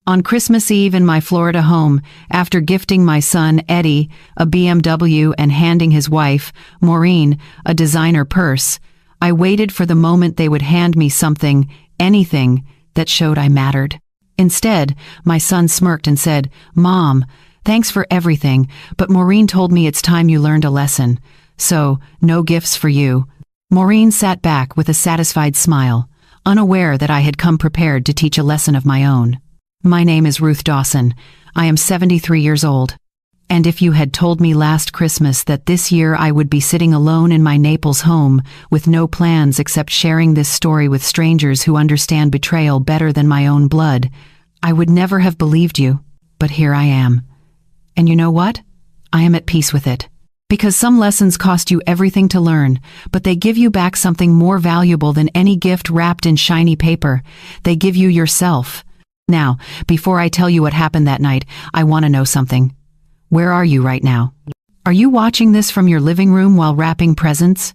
On Christmas Eve in my Florida home, after gifting my son, Eddie, a BMW and handing his wife, Maureen, a designer purse, I waited for the moment they would hand me something, anything, that showed I mattered. Instead, my son smirked and said, "Mom, thanks for everything, but Maureen told me it's time you learned a lesson. So, no gifts for you." Maureen sat back with a satisfied smile, unaware that I had come prepared to teach a lesson of my own. My name is Ruth Dawson. I am 73 years old. And if you had told me last Christmas that this year I would be sitting alone in my Naples home, with no plans except sharing this story with strangers who understand betrayal better than my own blood, I would never have believed you. But here I am. And you know what? I am at peace with it. Because some lessons cost you everything to learn, but they give you back something more valuable than any gift wrapped in shiny paper. They give you yourself. Now, before I tell you what happened that night, I want to know something. Where are you right now? Are you watching this from your living room while wrapping presents?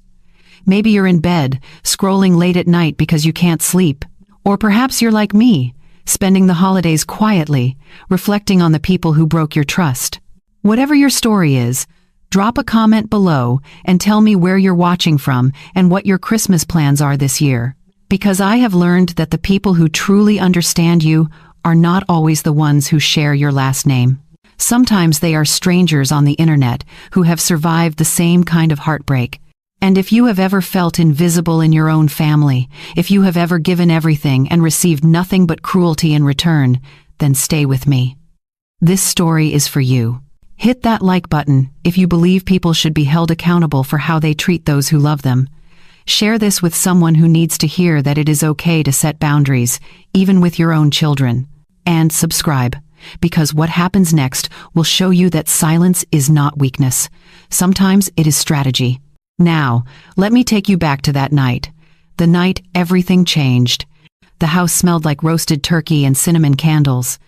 Maybe you're in bed, scrolling late at night because you can't sleep. Or perhaps you're like me, spending the holidays quietly, reflecting on the people who broke your trust. Whatever your story is, drop a comment below and tell me where you're watching from and what your Christmas plans are this year. Because I have learned that the people who truly understand you are not always the ones who share your last name. Sometimes they are strangers on the internet who have survived the same kind of heartbreak. And if you have ever felt invisible in your own family, if you have ever given everything and received nothing but cruelty in return, then stay with me. This story is for you. Hit that like button if you believe people should be held accountable for how they treat those who love them. Share this with someone who needs to hear that it is okay to set boundaries, even with your own children. And subscribe, because what happens next will show you that silence is not weakness. Sometimes it is strategy. Now, let me take you back to that night. The night everything changed. The house smelled like roasted turkey and cinnamon candles.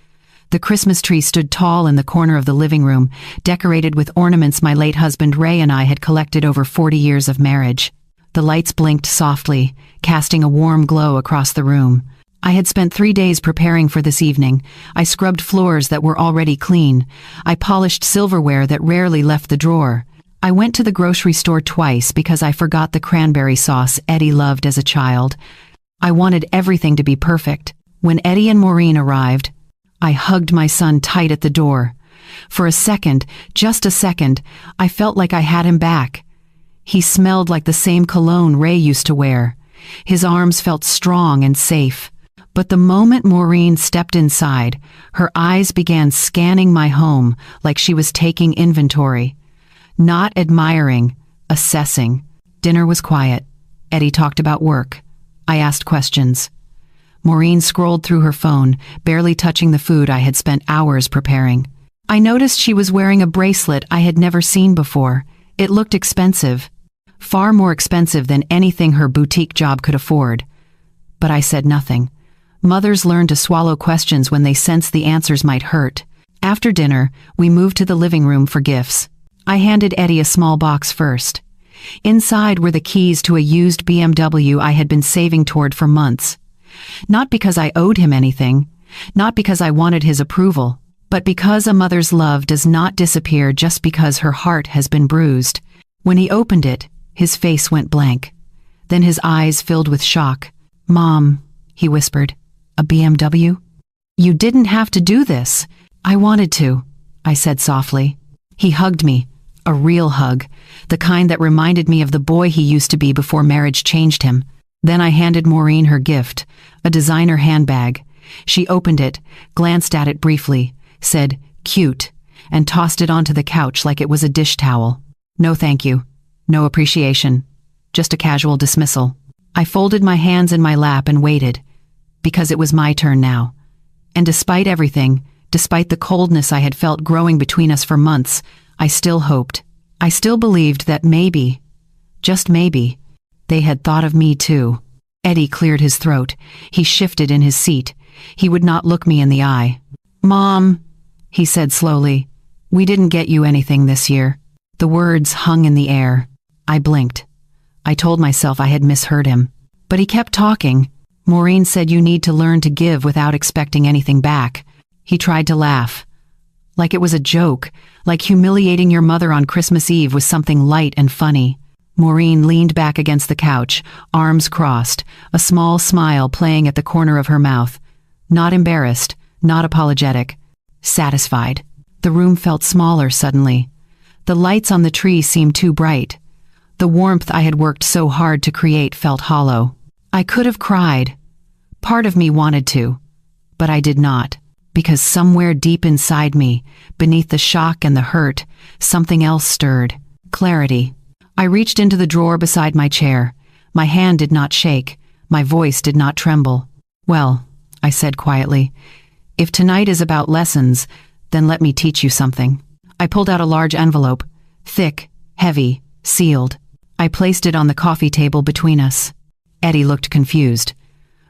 The Christmas tree stood tall in the corner of the living room, decorated with ornaments my late husband Ray and I had collected over 40 years of marriage. The lights blinked softly, casting a warm glow across the room. I had spent 3 days preparing for this evening. I scrubbed floors that were already clean. I polished silverware that rarely left the drawer. I went to the grocery store twice because I forgot the cranberry sauce Eddie loved as a child. I wanted everything to be perfect. When Eddie and Maureen arrived, I hugged my son tight at the door. For a second, just a second, I felt like I had him back. He smelled like the same cologne Ray used to wear. His arms felt strong and safe. But the moment Maureen stepped inside, her eyes began scanning my home like she was taking inventory. Not admiring, assessing. Dinner was quiet. Eddie talked about work. I asked questions. Maureen scrolled through her phone, barely touching the food I had spent hours preparing. I noticed she was wearing a bracelet I had never seen before. It looked expensive. Far more expensive than anything her boutique job could afford. But I said nothing. Mothers learn to swallow questions when they sense the answers might hurt. After dinner, we moved to the living room for gifts. I handed Eddie a small box first. Inside were the keys to a used BMW I had been saving toward for months. Not because I owed him anything, not because I wanted his approval, but because a mother's love does not disappear just because her heart has been bruised. When he opened it, his face went blank. Then his eyes filled with shock. "Mom," he whispered, "a BMW? You didn't have to do this." "I wanted to," I said softly. He hugged me, a real hug, the kind that reminded me of the boy he used to be before marriage changed him. Then I handed Maureen her gift, a designer handbag. She opened it, glanced at it briefly, said, "Cute," and tossed it onto the couch like it was a dish towel. No thank you. No appreciation. Just a casual dismissal. I folded my hands in my lap and waited, because it was my turn now. And despite everything, despite the coldness I had felt growing between us for months, I still hoped. I still believed that maybe, just maybe, they had thought of me too. Eddie cleared his throat. He shifted in his seat. He would not look me in the eye. "Mom," he said slowly, "we didn't get you anything this year." The words hung in the air. I blinked. I told myself I had misheard him. But he kept talking. "Maureen said you need to learn to give without expecting anything back." He tried to laugh. Like it was a joke, like humiliating your mother on Christmas Eve was something light and funny. Maureen leaned back against the couch, arms crossed, a small smile playing at the corner of her mouth. Not embarrassed, not apologetic. Satisfied. The room felt smaller suddenly. The lights on the tree seemed too bright. The warmth I had worked so hard to create felt hollow. I could have cried. Part of me wanted to. But I did not. Because somewhere deep inside me, beneath the shock and the hurt, something else stirred. Clarity. I reached into the drawer beside my chair. My hand did not shake. My voice did not tremble. "Well," I said quietly, "if tonight is about lessons, then let me teach you something." I pulled out a large envelope, thick, heavy, sealed. I placed it on the coffee table between us. Eddie looked confused.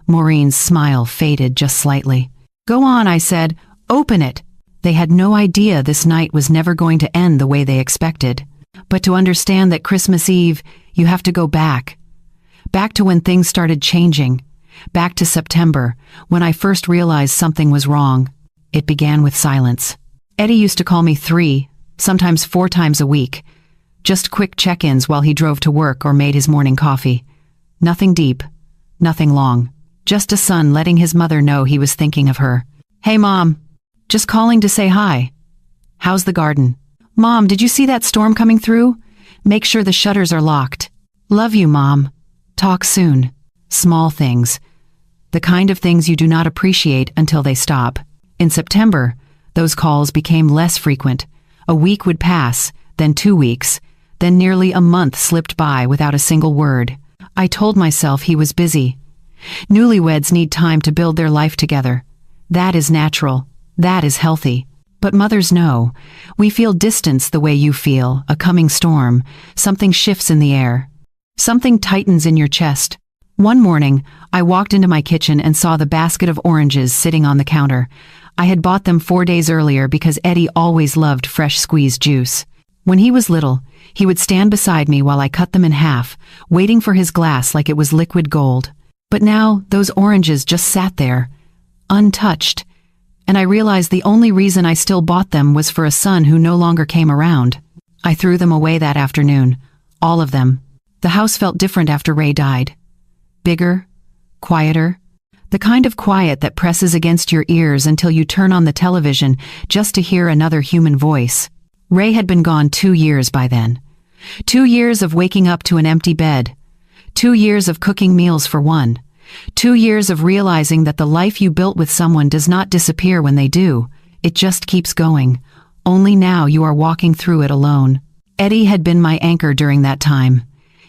Maureen's smile faded just slightly. "Go on," I said. "Open it." They had no idea this night was never going to end the way they expected. But to understand that Christmas Eve, you have to go back. Back to when things started changing. Back to September, when I first realized something was wrong. It began with silence. Eddie used to call me 3, sometimes 4 times a week. Just quick check-ins while he drove to work or made his morning coffee. Nothing deep, nothing long. Just a son letting his mother know he was thinking of her. "Hey, Mom. Just calling to say hi. How's the garden? Mom, did you see that storm coming through? Make sure the shutters are locked. Love you, Mom. Talk soon." Small things. The kind of things you do not appreciate until they stop. In September, those calls became less frequent. A week would pass, then 2 weeks, then nearly a month slipped by without a single word. I told myself he was busy. Newlyweds need time to build their life together. That is natural. That is healthy. But mothers know. We feel distance the way you feel, a coming storm. Something shifts in the air. Something tightens in your chest. One morning, I walked into my kitchen and saw the basket of oranges sitting on the counter. I had bought them 4 days earlier because Eddie always loved fresh squeezed juice. When he was little, he would stand beside me while I cut them in half, waiting for his glass like it was liquid gold. But now, those oranges just sat there, untouched. And I realized the only reason I still bought them was for a son who no longer came around. I threw them away that afternoon. All of them. The house felt different after Ray died. Bigger, quieter. The kind of quiet that presses against your ears until you turn on the television just to hear another human voice. Ray had been gone 2 years by then. 2 years of waking up to an empty bed. 2 years of cooking meals for one. 2 years of realizing that the life you built with someone does not disappear when they do. It just keeps going. Only now you are walking through it alone. Eddie had been my anchor during that time.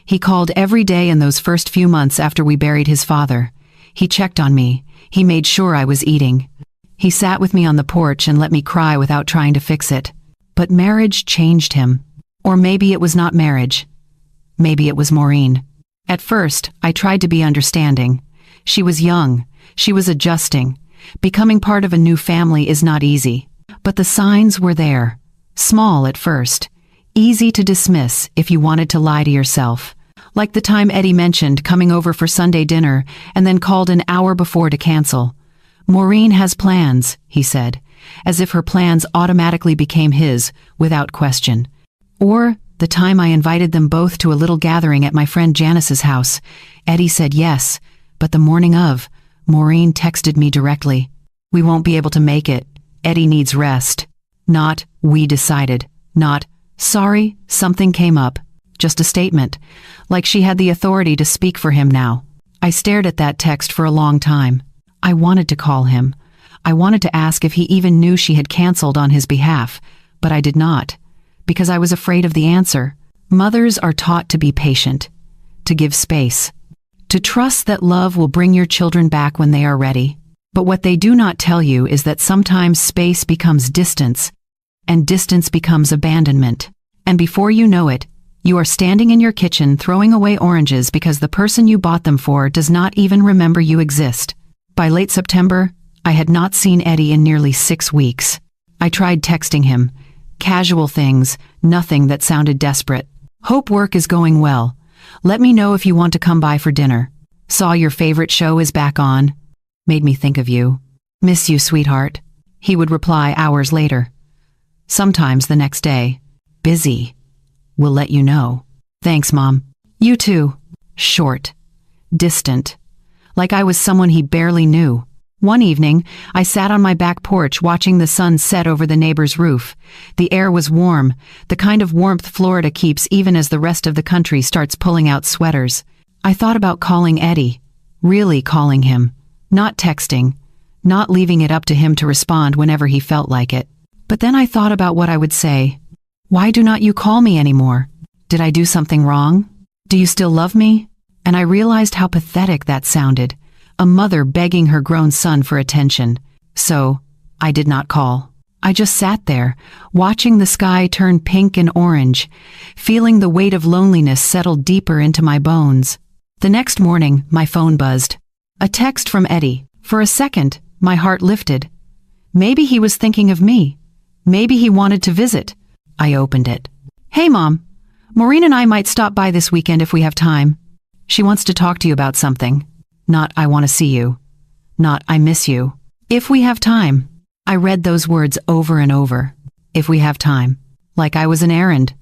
He called every day in those first few months after we buried his father. He checked on me. He made sure I was eating. He sat with me on the porch and let me cry without trying to fix it. But marriage changed him. Or maybe it was not marriage. Maybe it was Maureen. At first, I tried to be understanding. She was young. She was adjusting. Becoming part of a new family is not easy. But the signs were there. Small at first. Easy to dismiss if you wanted to lie to yourself. Like the time Eddie mentioned coming over for Sunday dinner and then called an hour before to cancel. "Maureen has plans," he said, as if her plans automatically became his, without question. Or the time I invited them both to a little gathering at my friend Janice's house. Eddie said yes, but the morning of, Maureen texted me directly. "We won't be able to make it. Eddie needs rest." Not, "we decided." Not, "sorry, something came up." Just a statement, like she had the authority to speak for him now. I stared at that text for a long time. I wanted to call him. I wanted to ask if he even knew she had canceled on his behalf, but I did not, because I was afraid of the answer. Mothers are taught to be patient, to give space, to trust that love will bring your children back when they are ready. But what they do not tell you is that sometimes space becomes distance, and distance becomes abandonment. And before you know it, you are standing in your kitchen throwing away oranges because the person you bought them for does not even remember you exist. By late September, I had not seen Eddie in nearly 6 weeks. I tried texting him. Casual things, nothing that sounded desperate. "Hope work is going well. Let me know if you want to come by for dinner. Saw your favorite show is back on. Made me think of you. Miss you, sweetheart." He would reply hours later. Sometimes the next day. Busy. Will let you know. Thanks, Mom. You too. Short. Distant. Like I was someone he barely knew. One evening, I sat on my back porch watching the sun set over the neighbor's roof. The air was warm, the kind of warmth Florida keeps even as the rest of the country starts pulling out sweaters. I thought about calling Eddie. Really calling him. Not texting. Not leaving it up to him to respond whenever he felt like it. But then I thought about what I would say. Why do not you call me anymore? Did I do something wrong? Do you still love me? And I realized how pathetic that sounded. A mother begging her grown son for attention. So, I did not call. I just sat there, watching the sky turn pink and orange, feeling the weight of loneliness settle deeper into my bones. The next morning, my phone buzzed. A text from Eddie. For a second, my heart lifted. Maybe he was thinking of me. Maybe he wanted to visit. I opened it. Hey, Mom. Maureen and I might stop by this weekend if we have time. She wants to talk to you about something. Not, I want to see you. Not, I miss you. If we have time. I read those words over and over. If we have time. Like I was an errand.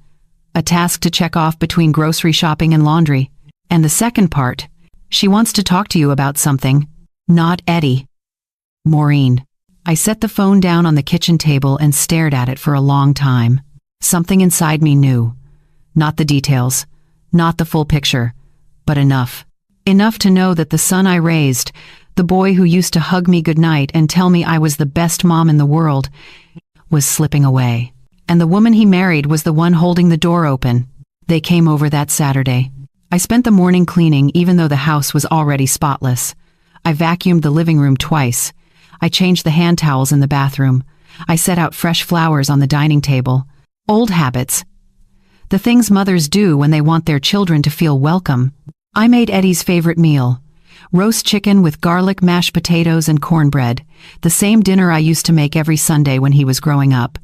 A task to check off between grocery shopping and laundry. And the second part. She wants to talk to you about something. Not Eddie. Maureen. I set the phone down on the kitchen table and stared at it for a long time. Something inside me knew. Not the details. Not the full picture. But enough. Enough to know that the son I raised, the boy who used to hug me goodnight and tell me I was the best mom in the world, was slipping away. And the woman he married was the one holding the door open. They came over that Saturday. I spent the morning cleaning even though the house was already spotless. I vacuumed the living room twice. I changed the hand towels in the bathroom. I set out fresh flowers on the dining table. Old habits. The things mothers do when they want their children to feel welcome. I made Eddie's favorite meal. Roast chicken with garlic, mashed potatoes, and cornbread. The same dinner I used to make every Sunday when he was growing up.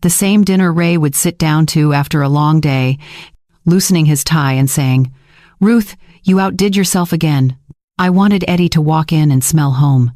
The same dinner Ray would sit down to after a long day, loosening his tie and saying, "Ruth, you outdid yourself again." I wanted Eddie to walk in and smell home.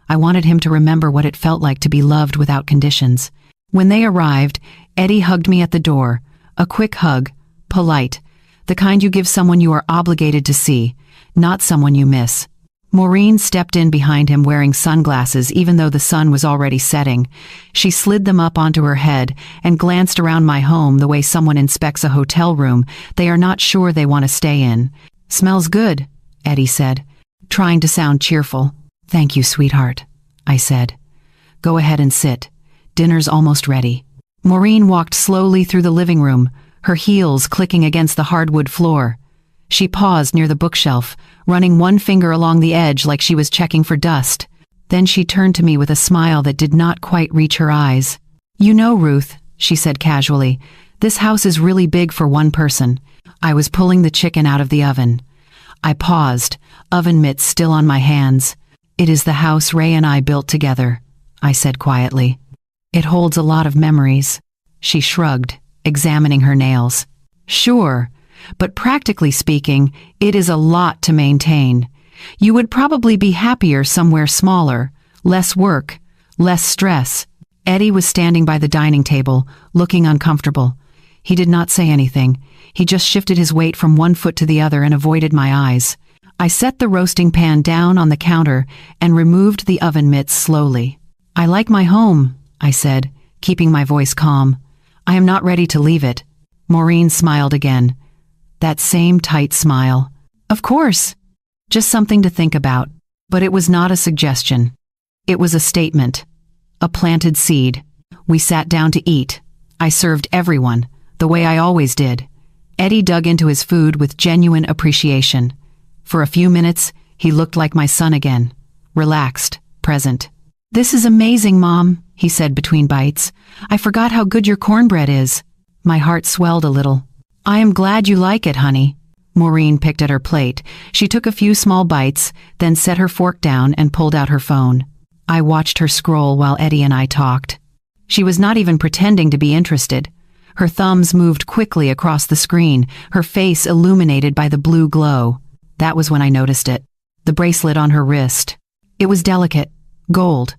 I wanted him to remember what it felt like to be loved without conditions. When they arrived, Eddie hugged me at the door. A quick hug, polite. The kind you give someone you are obligated to see, not someone you miss. Maureen stepped in behind him wearing sunglasses even though the sun was already setting. She slid them up onto her head and glanced around my home the way someone inspects a hotel room they are not sure they want to stay in. "Smells good," Eddie said, trying to sound cheerful. "Thank you, sweetheart," I said. "Go ahead and sit. Dinner's almost ready." Maureen walked slowly through the living room, her heels clicking against the hardwood floor. She paused near the bookshelf, running one finger along the edge like she was checking for dust. Then she turned to me with a smile that did not quite reach her eyes. "You know, Ruth," she said casually, "this house is really big for one person." I was pulling the chicken out of the oven. I paused, oven mitts still on my hands. "It is the house Ray and I built together," I said quietly. "It holds a lot of memories." She shrugged, examining her nails. "Sure, but practically speaking, it is a lot to maintain. You would probably be happier somewhere smaller, less work, less stress." Eddie was standing by the dining table, looking uncomfortable. He did not say anything. He just shifted his weight from one foot to the other and avoided my eyes. I set the roasting pan down on the counter and removed the oven mitts slowly. "I like my home," I said, keeping my voice calm. "I am not ready to leave it." Maureen smiled again. That same tight smile. "Of course. Just something to think about." But it was not a suggestion. It was a statement. A planted seed. We sat down to eat. I served everyone, the way I always did. Eddie dug into his food with genuine appreciation. For a few minutes, he looked like my son again. Relaxed, present. "This is amazing, Mom," he said between bites. "I forgot how good your cornbread is." My heart swelled a little. "I am glad you like it, honey." Maureen picked at her plate. She took a few small bites, then set her fork down and pulled out her phone. I watched her scroll while Eddie and I talked. She was not even pretending to be interested. Her thumbs moved quickly across the screen, her face illuminated by the blue glow. That was when I noticed it. The bracelet on her wrist. It was delicate, gold.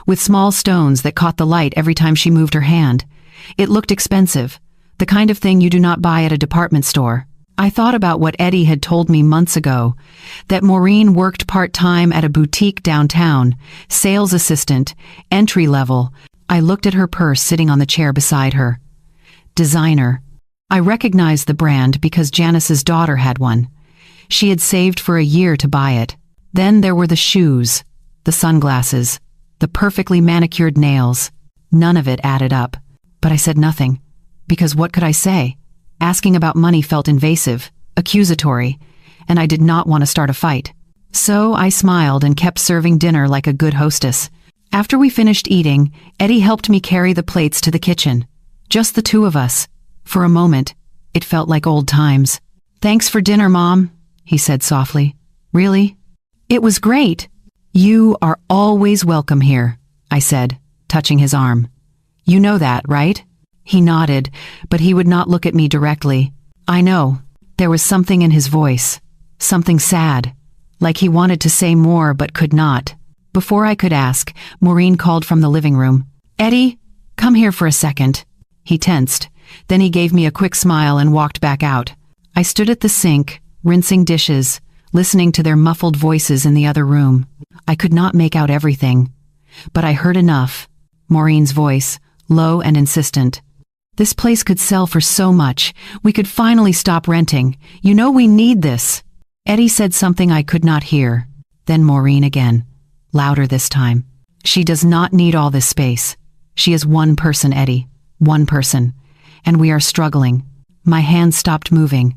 with small stones that caught the light every time she moved her hand. It looked expensive, the kind of thing you do not buy at a department store. I thought about what Eddie had told me months ago, that Maureen worked part-time at a boutique downtown, sales assistant, entry level. I looked at her purse sitting on the chair beside her. Designer. I recognized the brand because Janice's daughter had one. She had saved for a year to buy it. Then there were the shoes, the sunglasses, the perfectly manicured nails. None of it added up. But I said nothing, because what could I say? Asking about money felt invasive, accusatory, and I did not want to start a fight. So I smiled and kept serving dinner like a good hostess. After we finished eating, Eddie helped me carry the plates to the kitchen. Just the two of us. For a moment, it felt like old times. "Thanks for dinner, Mom," he said softly. "Really? It was great." "You are always welcome here," I said, touching his arm. "You know that, right?" He nodded, but he would not look at me directly. I know. There was something in his voice. Something sad. Like he wanted to say more but could not. Before I could ask, Maureen called from the living room. "Eddie, come here for a second." He tensed. Then he gave me a quick smile and walked back out. I stood at the sink, rinsing dishes, listening to their muffled voices in the other room. I could not make out everything. But I heard enough. Maureen's voice, low and insistent. "This place could sell for so much. We could finally stop renting. You know we need this." Eddie said something I could not hear. Then Maureen again. Louder this time. "She does not need all this space. She is one person, Eddie. One person. And we are struggling." My hand stopped moving.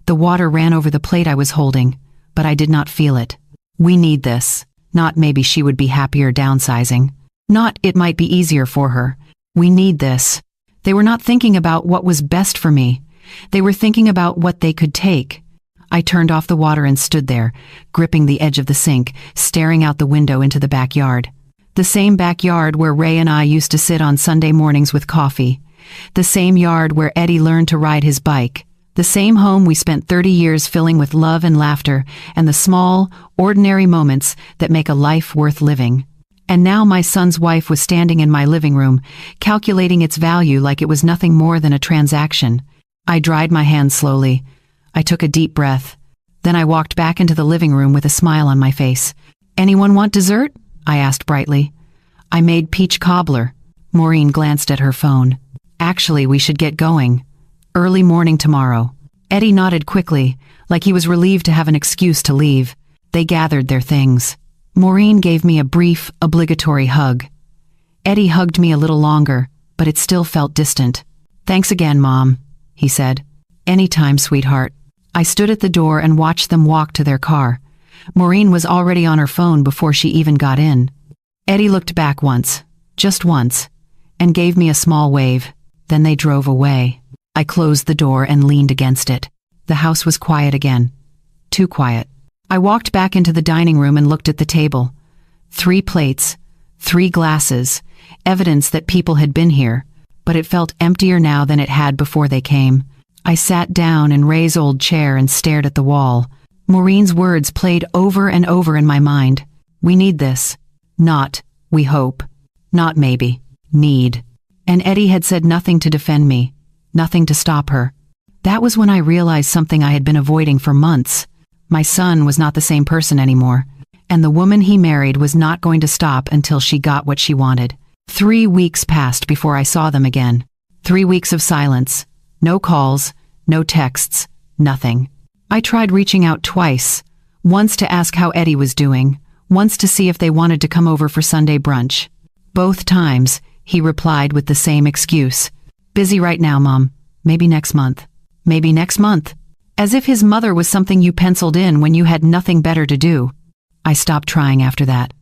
The water ran over the plate I was holding, but I did not feel it. "We need this. Not maybe she would be happier downsizing. Not it might be easier for her. We need this." They were not thinking about what was best for me. They were thinking about what they could take. I turned off the water and stood there, gripping the edge of the sink, staring out the window into the backyard. The same backyard where Ray and I used to sit on Sunday mornings with coffee. The same yard where Eddie learned to ride his bike. The same home we spent 30 years filling with love and laughter and the small, ordinary moments that make a life worth living. And now my son's wife was standing in my living room, calculating its value like it was nothing more than a transaction. I dried my hands slowly. I took a deep breath. Then I walked back into the living room with a smile on my face. "Anyone want dessert?" I asked brightly. "I made peach cobbler." Maureen glanced at her phone. "Actually, we should get going. Early morning tomorrow." Eddie nodded quickly, like he was relieved to have an excuse to leave. They gathered their things. Maureen gave me a brief, obligatory hug. Eddie hugged me a little longer, but it still felt distant. "Thanks again, Mom," he said. "Anytime, sweetheart." I stood at the door and watched them walk to their car. Maureen was already on her phone before she even got in. Eddie looked back once, just once, and gave me a small wave. Then they drove away. I closed the door and leaned against it. The house was quiet again. Too quiet. I walked back into the dining room and looked at the table. 3 plates, 3 glasses, evidence that people had been here, but it felt emptier now than it had before they came. I sat down in Ray's old chair and stared at the wall. Maureen's words played over and over in my mind. "We need this." Not, "we hope." Not maybe. Need. And Eddie had said nothing to defend me, nothing to stop her. That was when I realized something I had been avoiding for months. My son was not the same person anymore, and the woman he married was not going to stop until she got what she wanted. 3 weeks passed before I saw them again. 3 weeks of silence. No calls, no texts, nothing. I tried reaching out twice, once to ask how Eddie was doing, once to see if they wanted to come over for Sunday brunch. Both times, he replied with the same excuse. "Busy right now, Mom. Maybe next month." Maybe next month. As if his mother was something you penciled in when you had nothing better to do. I stopped trying after that.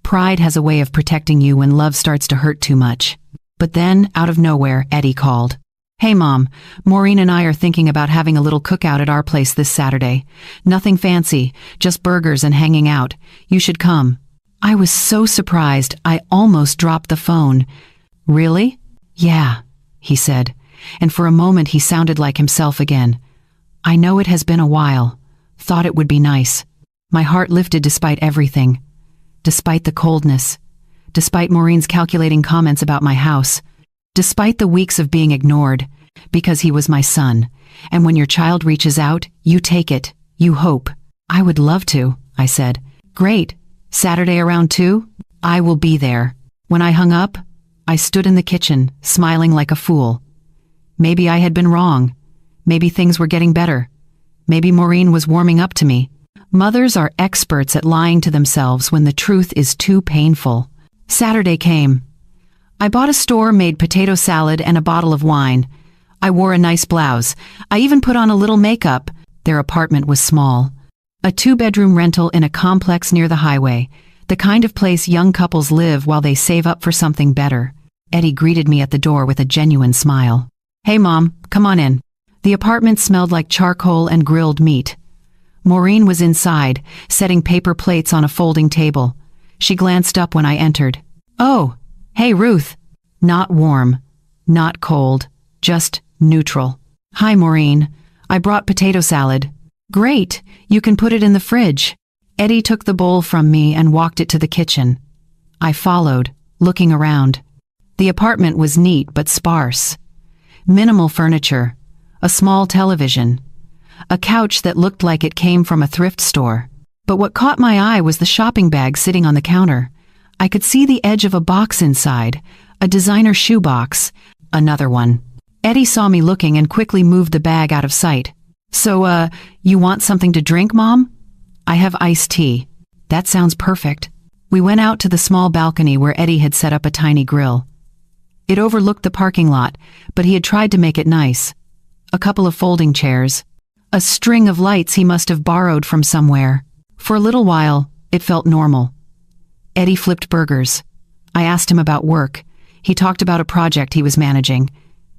Pride has a way of protecting you when love starts to hurt too much. But then, out of nowhere, Eddie called. "Hey Mom, Maureen and I are thinking about having a little cookout at our place this Saturday. Nothing fancy, just burgers and hanging out. You should come." I was so surprised, I almost dropped the phone. "Really?" "Yeah," he said, and for a moment he sounded like himself again. "I know it has been a while. Thought it would be nice." My heart lifted despite everything. Despite the coldness. despite Maureen's calculating comments about my house, despite the weeks of being ignored, because he was my son. And when your child reaches out, you take it, you hope. I would love to, I said. Great. Saturday around 2? I will be there. When I hung up, I stood in the kitchen, smiling like a fool. Maybe I had been wrong. Maybe things were getting better. Maybe Maureen was warming up to me. Mothers are experts at lying to themselves when the truth is too painful. Saturday came. I bought a store-made potato salad and a bottle of wine. I wore a nice blouse. I even put on a little makeup. Their apartment was small. A 2-bedroom rental in a complex near the highway. The kind of place young couples live while they save up for something better. Eddie greeted me at the door with a genuine smile. Hey Mom, come on in. The apartment smelled like charcoal and grilled meat. Maureen was inside, setting paper plates on a folding table. She glanced up when I entered. Oh, hey Ruth. Not warm, not cold, just neutral. Hi Maureen. I brought potato salad. Great, you can put it in the fridge. Eddie took the bowl from me and walked it to the kitchen. I followed, looking around. The apartment was neat but sparse. Minimal furniture, a small television, a couch that looked like it came from a thrift store. But what caught my eye was the shopping bag sitting on the counter. I could see the edge of a box inside, a designer shoe box, another one. Eddie saw me looking and quickly moved the bag out of sight. So, you want something to drink, Mom? I have iced tea. That sounds perfect. We went out to the small balcony where Eddie had set up a tiny grill. It overlooked the parking lot, but he had tried to make it nice. A couple of folding chairs. A string of lights he must have borrowed from somewhere. For a little while, it felt normal. Eddie flipped burgers. I asked him about work. He talked about a project he was managing.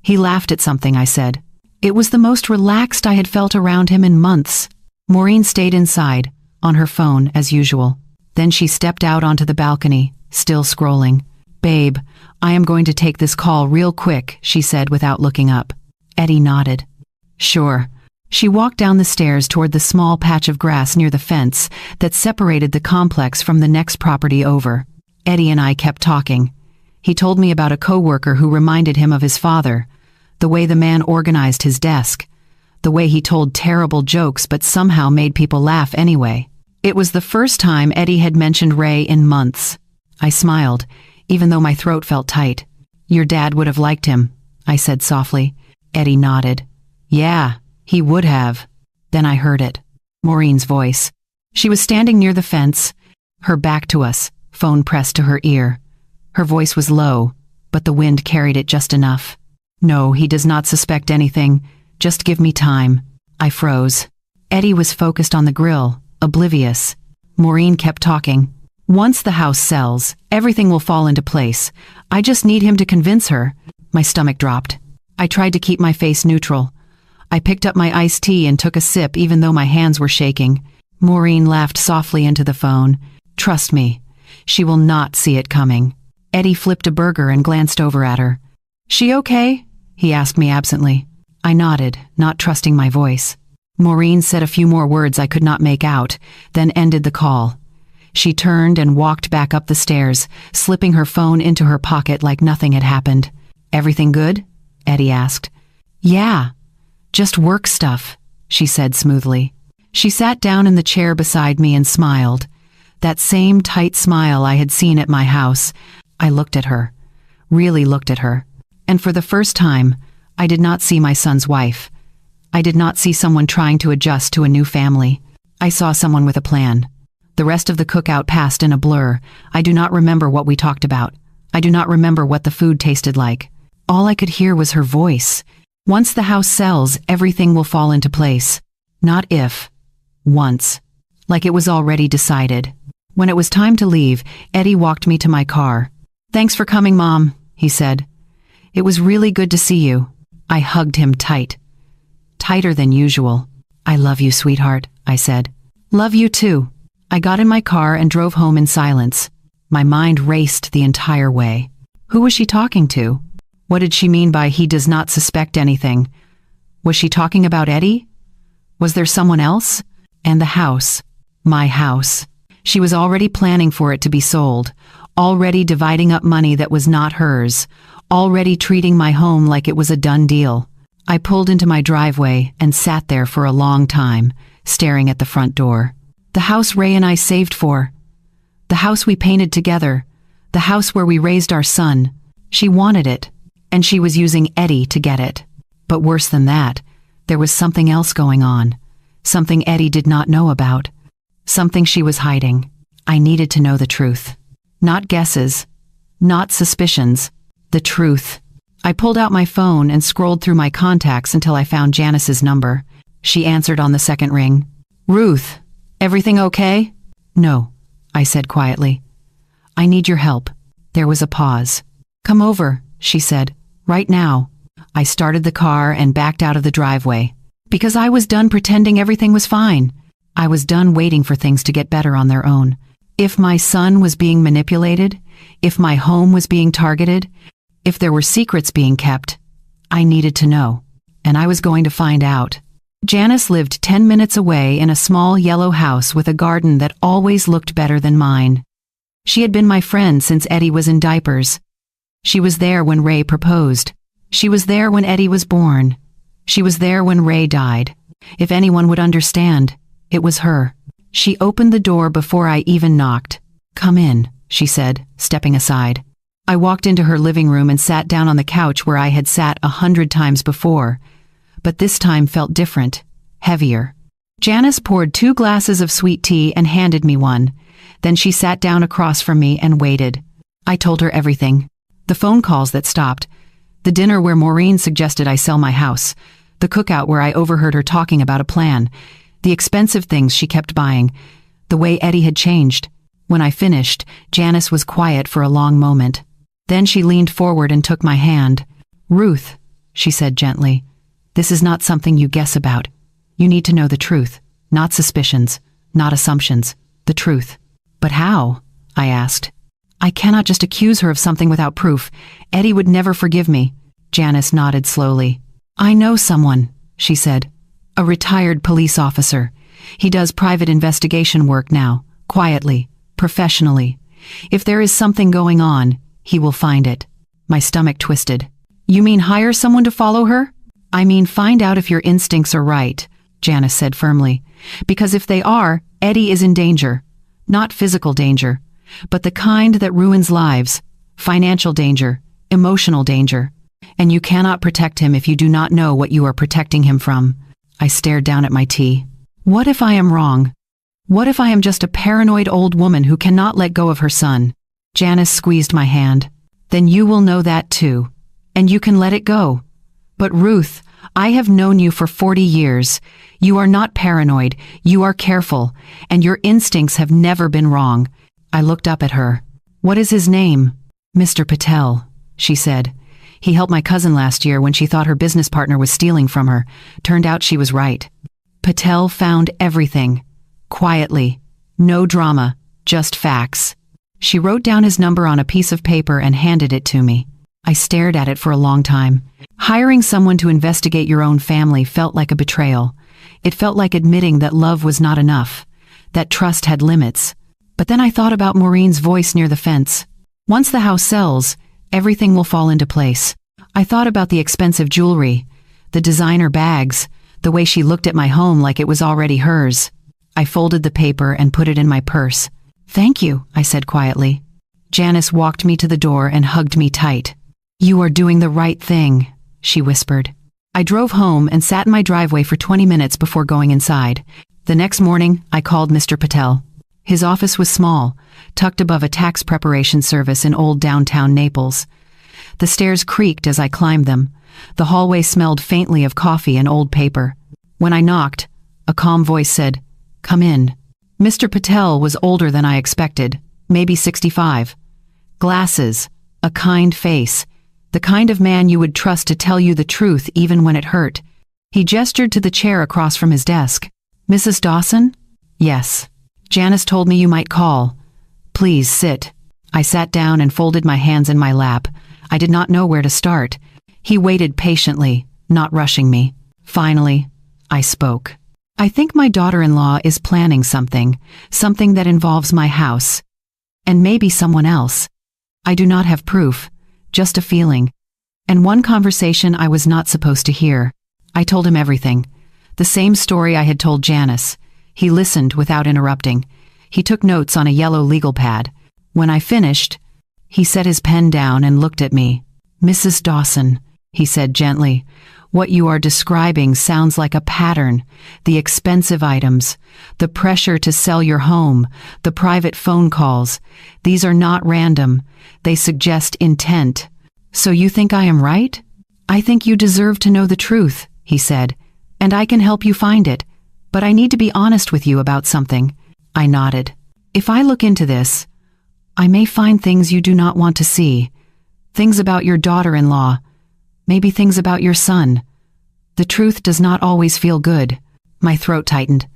He laughed at something I said. It was the most relaxed I had felt around him in months. Maureen stayed inside, on her phone as usual. Then she stepped out onto the balcony, still scrolling. Babe, I am going to take this call real quick, she said without looking up. Eddie nodded. Sure. She walked down the stairs toward the small patch of grass near the fence that separated the complex from the next property over. Eddie and I kept talking. He told me about a coworker who reminded him of his father, the way the man organized his desk, the way he told terrible jokes but somehow made people laugh anyway. It was the first time Eddie had mentioned Ray in months. I smiled, even though my throat felt tight. Your dad would have liked him, I said softly. Eddie nodded. Yeah, he would have. Then I heard it. Maureen's voice. She was standing near the fence, her back to us, phone pressed to her ear. Her voice was low, but the wind carried it just enough. No, he does not suspect anything. Just give me time. I froze. Eddie was focused on the grill, oblivious. Maureen kept talking. Once the house sells, everything will fall into place. I just need him to convince her. My stomach dropped. I tried to keep my face neutral. I picked up my iced tea and took a sip even though my hands were shaking. Maureen laughed softly into the phone. Trust me, she will not see it coming. Eddie flipped a burger and glanced over at her. She okay? He asked me absently. I nodded, not trusting my voice. Maureen said a few more words I could not make out, then ended the call. She turned and walked back up the stairs, slipping her phone into her pocket like nothing had happened. Everything good? Eddie asked. Yeah, just work stuff, she said smoothly. She sat down in the chair beside me and smiled. That same tight smile I had seen at my house. I looked at her, really looked at her. And for the first time, I did not see my son's wife. I did not see someone trying to adjust to a new family. I saw someone with a plan. The rest of the cookout passed in a blur. I do not remember what we talked about. I do not remember what the food tasted like. All I could hear was her voice. Once the house sells, everything will fall into place. Not if. Once. Like it was already decided. When it was time to leave, Eddie walked me to my car. Thanks for coming, Mom, he said. It was really good to see you. I hugged him tight. Tighter than usual. I love you, sweetheart, I said. Love you too. I got in my car and drove home in silence. My mind raced the entire way. Who was she talking to? What did she mean by he does not suspect anything? Was she talking about Eddie? Was there someone else? And the house. My house. She was already planning for it to be sold. already dividing up money that was not hers, already treating my home like it was a done deal. I pulled into my driveway and sat there for a long time, staring at the front door. The house Ray and I saved for. The house we painted together. The house where we raised our son. She wanted it, and she was using Eddie to get it. But worse than that, there was something else going on. Something Eddie did not know about. Something she was hiding. I needed to know the truth. Not guesses. Not suspicions. The truth. I pulled out my phone and scrolled through my contacts until I found Janice's number. She answered on the second ring. "Ruth, everything okay?" "No," I said quietly. "I need your help." There was a pause. "Come over," she said. "Right now." I started the car and backed out of the driveway. Because I was done pretending everything was fine. I was done waiting for things to get better on their own. If my son was being manipulated, if my home was being targeted, if there were secrets being kept, I needed to know. And I was going to find out. Janice lived 10 minutes away in a small yellow house with a garden that always looked better than mine. She had been my friend since Eddie was in diapers. She was there when Ray proposed. She was there when Eddie was born. She was there when Ray died. If anyone would understand, it was her. She opened the door before I even knocked. "Come in," she said, stepping aside. I walked into her living room and sat down on the couch where I had sat 100 times before, but this time felt different, heavier. Janice poured 2 glasses of sweet tea and handed me one. Then she sat down across from me and waited. I told her everything. The phone calls that stopped. The dinner where Maureen suggested I sell my house. The cookout where I overheard her talking about a plan. The expensive things she kept buying. The way Eddie had changed. When I finished, Janice was quiet for a long moment. Then she leaned forward and took my hand. "Ruth," she said gently, "this is not something you guess about. You need to know the truth, not suspicions, not assumptions, the truth." "But how?" I asked. "I cannot just accuse her of something without proof. Eddie would never forgive me." Janice nodded slowly. "I know someone," she said. "A retired police officer. He does private investigation work now, quietly, professionally. If there is something going on, he will find it." My stomach twisted. "You mean hire someone to follow her?" "I mean find out if your instincts are right," Janice said firmly. "Because if they are, Eddie is in danger. Not physical danger, but the kind that ruins lives. Financial danger, emotional danger. And you cannot protect him if you do not know what you are protecting him from." I stared down at my tea. What if I am wrong? What if I am just a paranoid old woman who cannot let go of her son? Janice squeezed my hand. "Then you will know that too. And you can let it go." "But Ruth, I have known you for 40 years. You are not paranoid, you are careful, and your instincts have never been wrong." I looked up at her. "What is his name?" "Mr. Patel," she said. "He helped my cousin last year when she thought her business partner was stealing from her. Turned out she was right. Patel found everything. Quietly. No drama, just facts." She wrote down his number on a piece of paper and handed it to me. I stared at it for a long time. Hiring someone to investigate your own family felt like a betrayal. It felt like admitting that love was not enough, that trust had limits. But then I thought about Maureen's voice near the fence. Once the house sells, everything will fall into place. I thought about the expensive jewelry, the designer bags, the way she looked at my home like it was already hers. I folded the paper and put it in my purse. "Thank you," I said quietly. Janice walked me to the door and hugged me tight. "You are doing the right thing," she whispered. I drove home and sat in my driveway for 20 minutes before going inside. The next morning, I called Mr. Patel. His office was small, tucked above a tax preparation service in old downtown Naples. The stairs creaked as I climbed them. The hallway smelled faintly of coffee and old paper. When I knocked, a calm voice said, "Come in." Mr. Patel was older than I expected, maybe 65. Glasses, a kind face, the kind of man you would trust to tell you the truth even when it hurt. He gestured to the chair across from his desk. "Mrs. Dawson?" "Yes. Janice told me you might call. Please sit." I sat down and folded my hands in my lap. I did not know where to start. He waited patiently, not rushing me. Finally, I spoke. "I think my daughter-in-law is planning something that involves my house." And maybe someone else. I do not have proof, just a feeling. And one conversation I was not supposed to hear. I told him everything. The same story I had told Janice. He listened without interrupting. He took notes on a yellow legal pad. When I finished, he set his pen down and looked at me. "Mrs. Dawson," he said gently, "what you are describing sounds like a pattern. The expensive items, the pressure to sell your home, the private phone calls. These are not random. They suggest intent. So you think I am right? I think you deserve to know the truth," he said, "and I can help you find it. But I need to be honest with you about something." I nodded. "If I look into this, I may find things you do not want to see. Things about your daughter-in-law. Maybe things about your son. The truth does not always feel good." My throat tightened.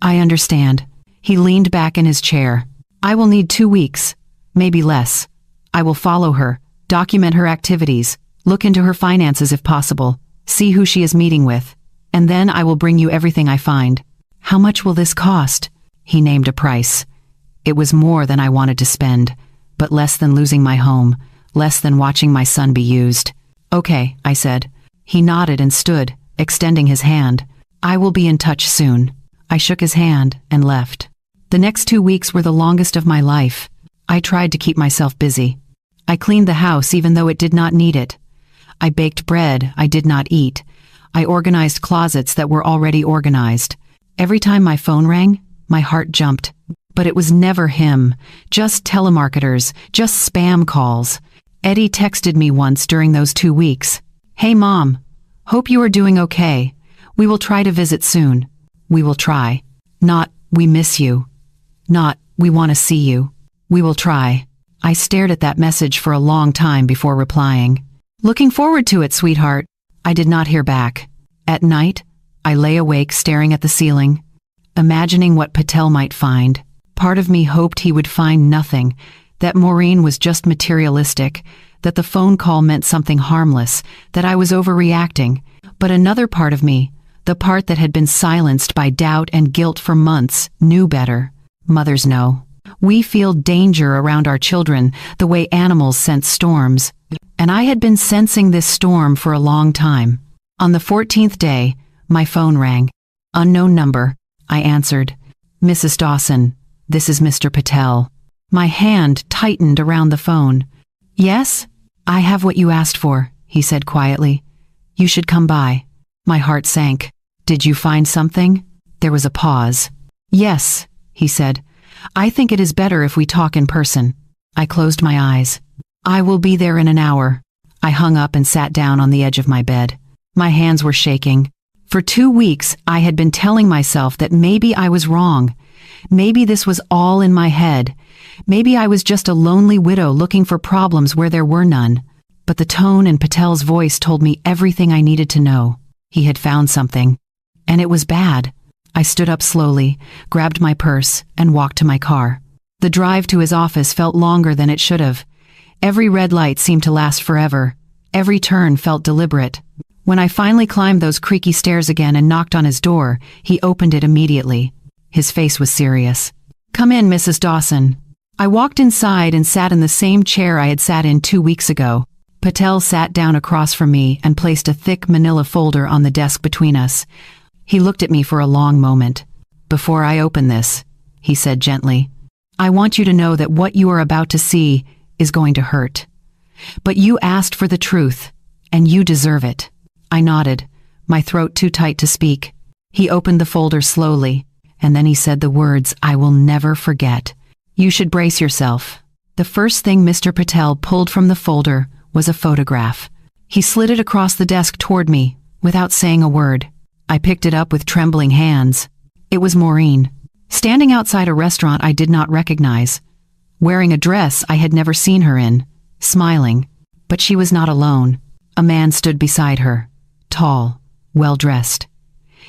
"I understand." He leaned back in his chair. "I will need 2 weeks, maybe less. I will follow her, document her activities, look into her finances if possible, see who she is meeting with, and then I will bring you everything I find." "How much will this cost?" He named a price. It was more than I wanted to spend, but less than losing my home, less than watching my son be used. "Okay," I said. He nodded and stood, extending his hand. "I will be in touch soon." I shook his hand and left. The next 2 weeks were the longest of my life. I tried to keep myself busy. I cleaned the house even though it did not need it. I baked bread I did not eat. I organized closets that were already organized. Every time my phone rang, my heart jumped. But it was never him, just telemarketers, just spam calls. Eddie texted me once during those 2 weeks. "Hey Mom, hope you are doing okay. We will try to visit soon." We will try. Not, we miss you. Not, we want to see you. We will try. I stared at that message for a long time before replying. "Looking forward to it, sweetheart." I did not hear back. At night, I lay awake staring at the ceiling, imagining what Patel might find. Part of me hoped he would find nothing, that Maureen was just materialistic, that the phone call meant something harmless, that I was overreacting. But another part of me, the part that had been silenced by doubt and guilt for months, knew better. Mothers know. We feel danger around our children the way animals sense storms. And I had been sensing this storm for a long time. On the 14th day, my phone rang. Unknown number. I answered. "Mrs. Dawson, this is Mr. Patel." My hand tightened around the phone. "Yes? I have what you asked for," he said quietly. "You should come by." My heart sank. "Did you find something?" There was a pause. "Yes," he said. "I think it is better if we talk in person." I closed my eyes. "I will be there in an hour." I hung up and sat down on the edge of my bed. My hands were shaking. For 2 weeks, I had been telling myself that maybe I was wrong. Maybe this was all in my head. Maybe I was just a lonely widow looking for problems where there were none. But the tone in Patel's voice told me everything I needed to know. He had found something. And it was bad. I stood up slowly, grabbed my purse, and walked to my car. The drive to his office felt longer than it should have. Every red light seemed to last forever. Every turn felt deliberate. When I finally climbed those creaky stairs again and knocked on his door, he opened it immediately. His face was serious. "Come in, Mrs. Dawson." I walked inside and sat in the same chair I had sat in 2 weeks ago. Patel sat down across from me and placed a thick manila folder on the desk between us. He looked at me for a long moment. "Before I open this," he said gently, "I want you to know that what you are about to see is going to hurt. But you asked for the truth, and you deserve it." I nodded, my throat too tight to speak. He opened the folder slowly, and then he said the words I will never forget. "You should brace yourself." The first thing Mr. Patel pulled from the folder was a photograph. He slid it across the desk toward me, without saying a word. I picked it up with trembling hands. It was Maureen, standing outside a restaurant I did not recognize, wearing a dress I had never seen her in, smiling. But she was not alone. A man stood beside her, tall, well-dressed.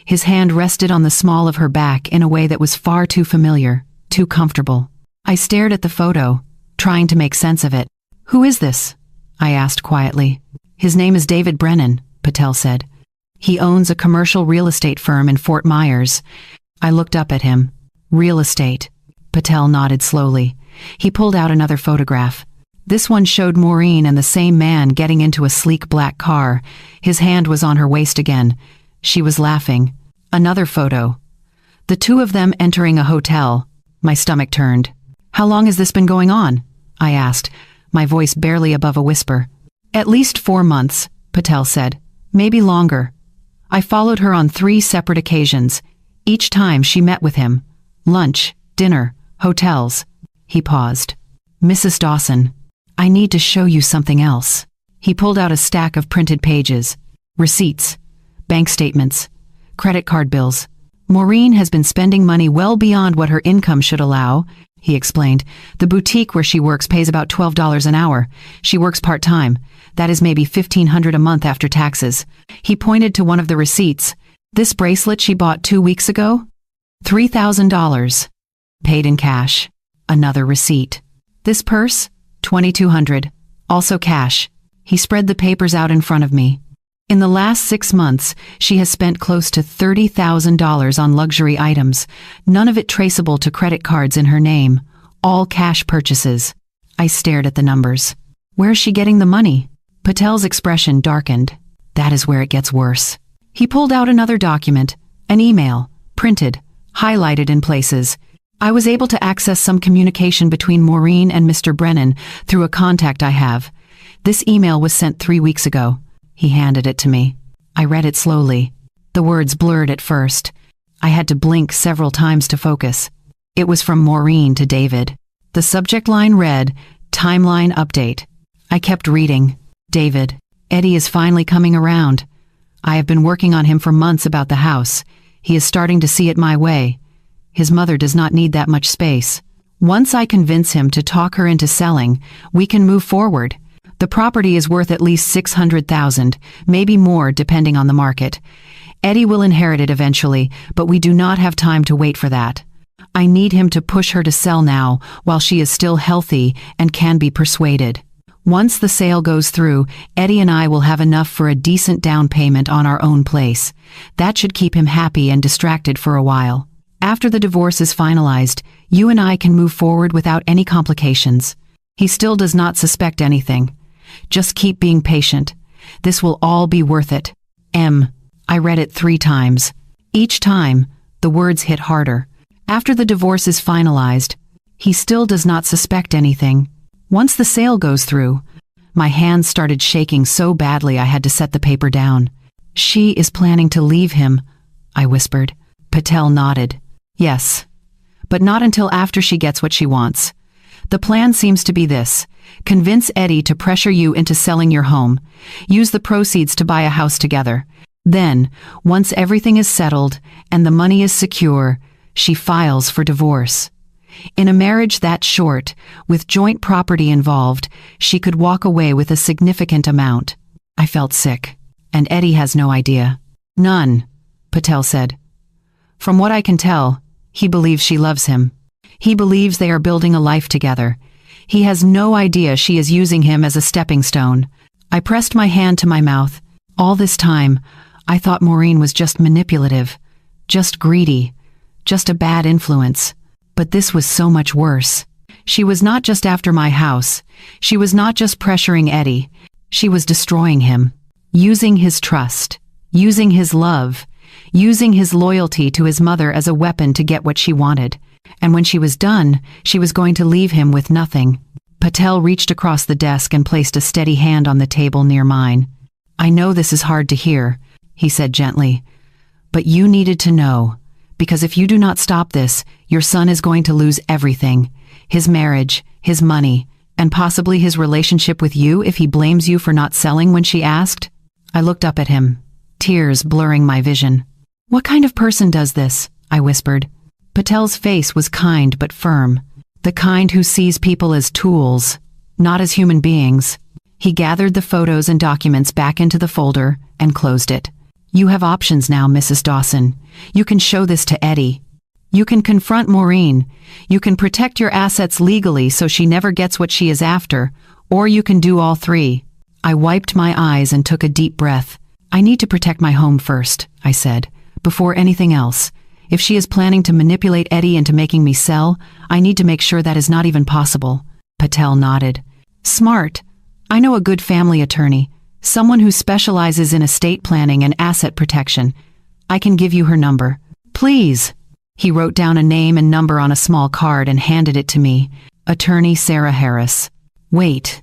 His hand rested on the small of her back in a way that was far too familiar, too comfortable. I stared at the photo, trying to make sense of it. "Who is this?" I asked quietly. "His name is David Brennan," Patel said. "He owns a commercial real estate firm in Fort Myers." I looked up at him. Real estate. Patel nodded slowly. He pulled out another photograph. This one showed Maureen and the same man getting into a sleek black car. His hand was on her waist again. She was laughing. Another photo. The two of them entering a hotel. My stomach turned. "How long has this been going on?" I asked, my voice barely above a whisper. "At least 4 months," Patel said. "Maybe longer." I followed her on 3 separate occasions. Each time she met with him. Lunch, dinner, hotels. He paused. "Mrs. Dawson, I need to show you something else." He pulled out a stack of printed pages. Receipts, bank statements, credit card bills. "Maureen has been spending money well beyond what her income should allow," he explained. "The boutique where she works pays about $12 an hour. She works part-time. That is maybe $1,500 a month after taxes." He pointed to one of the receipts. "This bracelet she bought 2 weeks ago? $3,000. Paid in cash." Another receipt. "This purse? $2,200. Also cash." He spread the papers out in front of me. "In the last 6 months, she has spent close to $30,000 on luxury items, none of it traceable to credit cards in her name, all cash purchases." I stared at the numbers. "Where's she getting the money?" Patel's expression darkened. "That is where it gets worse." He pulled out another document, an email, printed, highlighted in places. I was able to access some communication between Maureen and Mr. Brennan through a contact I have. This email was sent 3 weeks ago. He handed it to me. I read it slowly. The words blurred at first. I had to blink several times to focus. It was from Maureen to David. The subject line read, "Timeline update." I kept reading. "David, Eddie is finally coming around. I have been working on him for months about the house. He is starting to see it my way. His mother does not need that much space. Once I convince him to talk her into selling, we can move forward. The property is worth at least $600,000, maybe more depending on the market. Eddie will inherit it eventually, but we do not have time to wait for that. I need him to push her to sell now while she is still healthy and can be persuaded. Once the sale goes through, Eddie and I will have enough for a decent down payment on our own place. That should keep him happy and distracted for a while. After the divorce is finalized, you and I can move forward without any complications. He still does not suspect anything. Just keep being patient. This will all be worth it. M." I read it 3 times. Each time, the words hit harder. After the divorce is finalized, he still does not suspect anything. Once the sale goes through, my hands started shaking so badly I had to set the paper down. "She is planning to leave him," I whispered. Patel nodded. "Yes, but not until after she gets what she wants. The plan seems to be this. Convince Eddie to pressure you into selling your home. Use the proceeds to buy a house together. Then, once everything is settled and the money is secure, she files for divorce. In a marriage that short, with joint property involved, she could walk away with a significant amount." I felt sick. "And Eddie has no idea?" "None," Patel said. "From what I can tell, he believes she loves him. He believes they are building a life together. He has no idea she is using him as a stepping stone." I pressed my hand to my mouth. All this time, I thought Maureen was just manipulative, just greedy, just a bad influence. But this was so much worse. She was not just after my house. She was not just pressuring Eddie. She was destroying him, using his trust, using his love, using his loyalty to his mother as a weapon to get what she wanted. And when she was done, she was going to leave him with nothing. Patel reached across the desk and placed a steady hand on the table near mine. "I know this is hard to hear," he said gently, "but you needed to know. Because if you do not stop this, your son is going to lose everything. His marriage, his money, and possibly his relationship with you if he blames you for not selling when she asked." I looked up at him, tears blurring my vision. "What kind of person does this?" I whispered. Patel's face was kind but firm, the kind who sees people as tools, not as human beings. He gathered the photos and documents back into the folder and closed it. "You have options now, Mrs. Dawson. You can show this to Eddie. You can confront Maureen. You can protect your assets legally so she never gets what she is after, or you can do all 3. I wiped my eyes and took a deep breath. "I need to protect my home first," I said, "before anything else. If she is planning to manipulate Eddie into making me sell, I need to make sure that is not even possible." Patel nodded. "Smart. I know a good family attorney, someone who specializes in estate planning and asset protection. I can give you her number." "Please." He wrote down a name and number on a small card and handed it to me. "Attorney Sarah Harris." "Wait.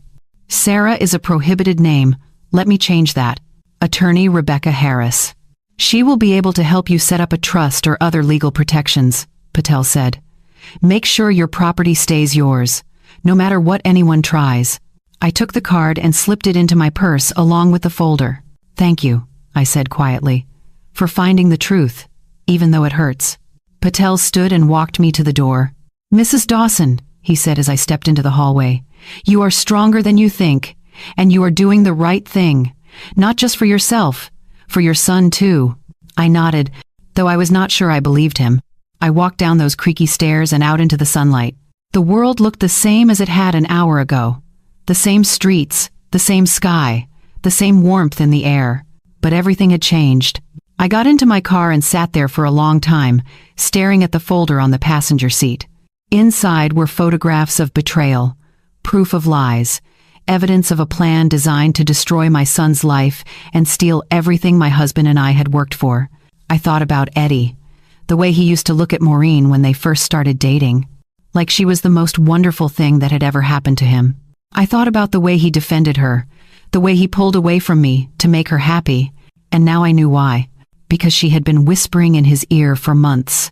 Sarah is a prohibited name. Let me change that. Attorney Rebecca Harris. She will be able to help you set up a trust or other legal protections," Patel said. "Make sure your property stays yours, no matter what anyone tries." I took the card and slipped it into my purse along with the folder. "Thank you," I said quietly, "for finding the truth, even though it hurts." Patel stood and walked me to the door. "Mrs. Dawson," he said as I stepped into the hallway, "you are stronger than you think, and you are doing the right thing, not just for yourself, for your son too." I nodded, though I was not sure I believed him. I walked down those creaky stairs and out into the sunlight. The world looked the same as it had an hour ago. The same streets, the same sky, the same warmth in the air. But everything had changed. I got into my car and sat there for a long time, staring at the folder on the passenger seat. Inside were photographs of betrayal, proof of lies, evidence of a plan designed to destroy my son's life and steal everything my husband and I had worked for. I thought about Eddie, the way he used to look at Maureen when they first started dating, like she was the most wonderful thing that had ever happened to him. I thought about the way he defended her, the way he pulled away from me to make her happy, and now I knew why. Because she had been whispering in his ear for months,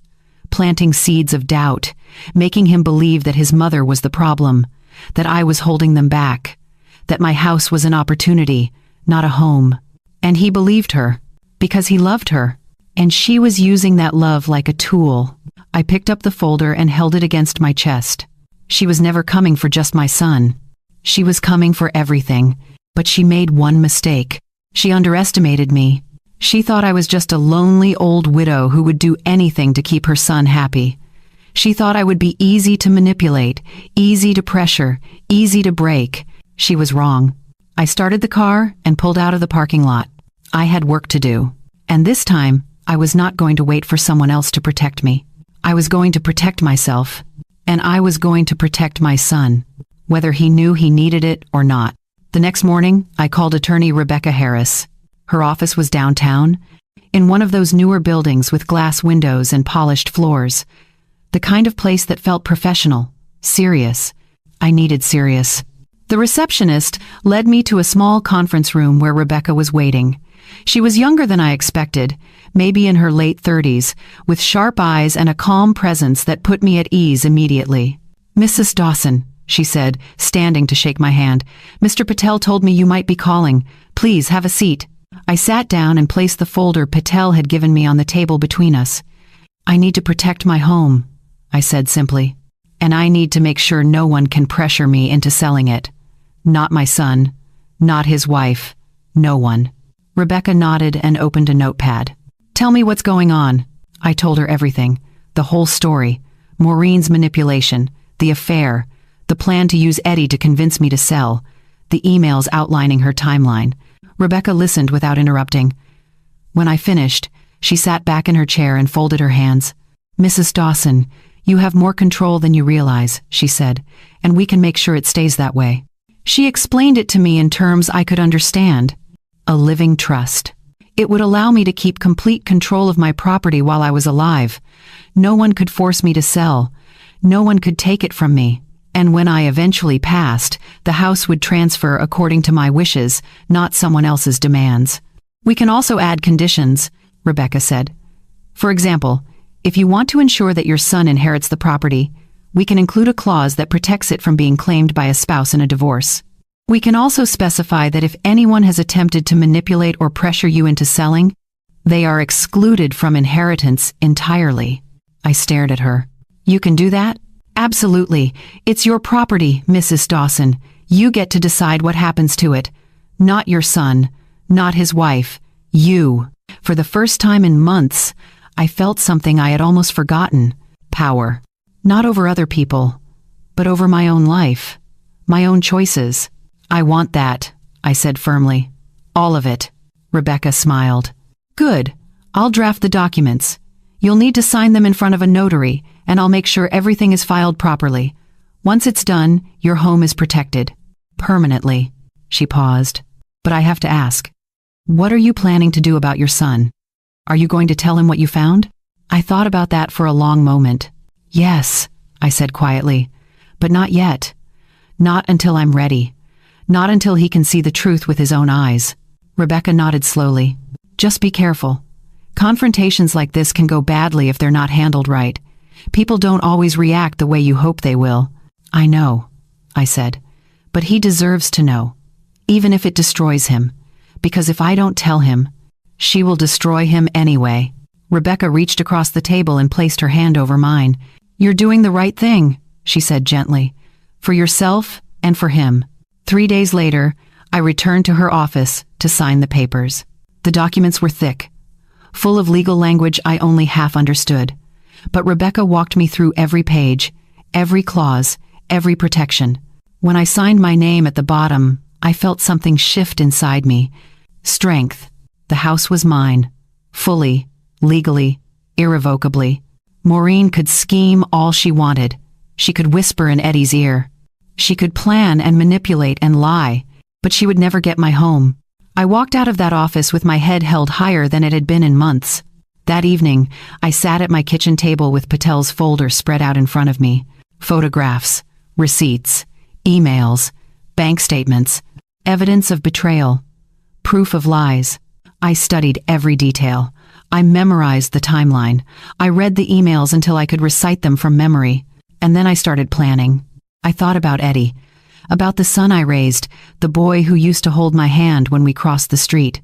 planting seeds of doubt, making him believe that his mother was the problem, that I was holding them back, that my house was an opportunity, not a home. And he believed her, because he loved her, and she was using that love like a tool. I picked up the folder and held it against my chest. She was never coming for just my son. She was coming for everything, but she made one mistake. She underestimated me. She thought I was just a lonely old widow who would do anything to keep her son happy. She thought I would be easy to manipulate, easy to pressure, easy to break. She was wrong. I started the car and pulled out of the parking lot. I had work to do. And this time, I was not going to wait for someone else to protect me. I was going to protect myself. And I was going to protect my son, whether he knew he needed it or not. The next morning, I called attorney Rebecca Harris. Her office was downtown, in one of those newer buildings with glass windows and polished floors. The kind of place that felt professional, serious. I needed serious. The receptionist led me to a small conference room where Rebecca was waiting. She was younger than I expected, maybe in her late 30s, with sharp eyes and a calm presence that put me at ease immediately. "Mrs. Dawson," she said, standing to shake my hand, "Mr. Patel told me you might be calling. Please have a seat." I sat down and placed the folder Patel had given me on the table between us. "I need to protect my home," I said simply. "And I need to make sure no one can pressure me into selling it. Not my son, not his wife, no one." Rebecca nodded and opened a notepad. "Tell me what's going on." I told her everything, the whole story, Maureen's manipulation, the affair, the plan to use Eddie to convince me to sell, the emails outlining her timeline. Rebecca listened without interrupting. When I finished, she sat back in her chair and folded her hands. "Mrs. Dawson, you have more control than you realize," she said, "and we can make sure it stays that way." She explained it to me in terms I could understand. A living trust. It would allow me to keep complete control of my property while I was alive. No one could force me to sell. No one could take it from me. And when I eventually passed, the house would transfer according to my wishes, not someone else's demands. "We can also add conditions," Rebecca said. "For example, if you want to ensure that your son inherits the property, we can include a clause that protects it from being claimed by a spouse in a divorce. We can also specify that if anyone has attempted to manipulate or pressure you into selling, they are excluded from inheritance entirely." I stared at her. "You can do that?" "Absolutely. It's your property, Mrs. Dawson. You get to decide what happens to it. Not your son, not his wife. You." For the first time in months, I felt something I had almost forgotten. Power. Not over other people, but over my own life. My own choices. "I want that," I said firmly. "All of it." Rebecca smiled. "Good. I'll draft the documents. You'll need to sign them in front of a notary, and I'll make sure everything is filed properly. Once it's done, your home is protected. Permanently." She paused. "But I have to ask, what are you planning to do about your son? Are you going to tell him what you found?" I thought about that for a long moment. "Yes," I said quietly, "but not yet. Not until I'm ready. Not until he can see the truth with his own eyes." Rebecca nodded slowly. "Just be careful. Confrontations like this can go badly if they're not handled right. People don't always react the way you hope they will." "I know," I said, "but he deserves to know, even if it destroys him, because if I don't tell him, she will destroy him anyway." Rebecca reached across the table and placed her hand over mine. "You're doing the right thing," she said gently, "for yourself and for him." 3 days later, I returned to her office to sign the papers. The documents were thick, full of legal language I only half understood. But Rebecca walked me through every page, every clause, every protection. When I signed my name at the bottom, I felt something shift inside me. Strength. The house was mine. Fully, legally, irrevocably. Maureen could scheme all she wanted. She could whisper in Eddie's ear. She could plan and manipulate and lie, but she would never get my home. I walked out of that office with my head held higher than it had been in months. That evening, I sat at my kitchen table with Patel's folder spread out in front of me. Photographs, receipts, emails, bank statements, evidence of betrayal, proof of lies. I studied every detail. I memorized the timeline. I read the emails until I could recite them from memory. And then I started planning. I thought about Eddie, about the son I raised, the boy who used to hold my hand when we crossed the street.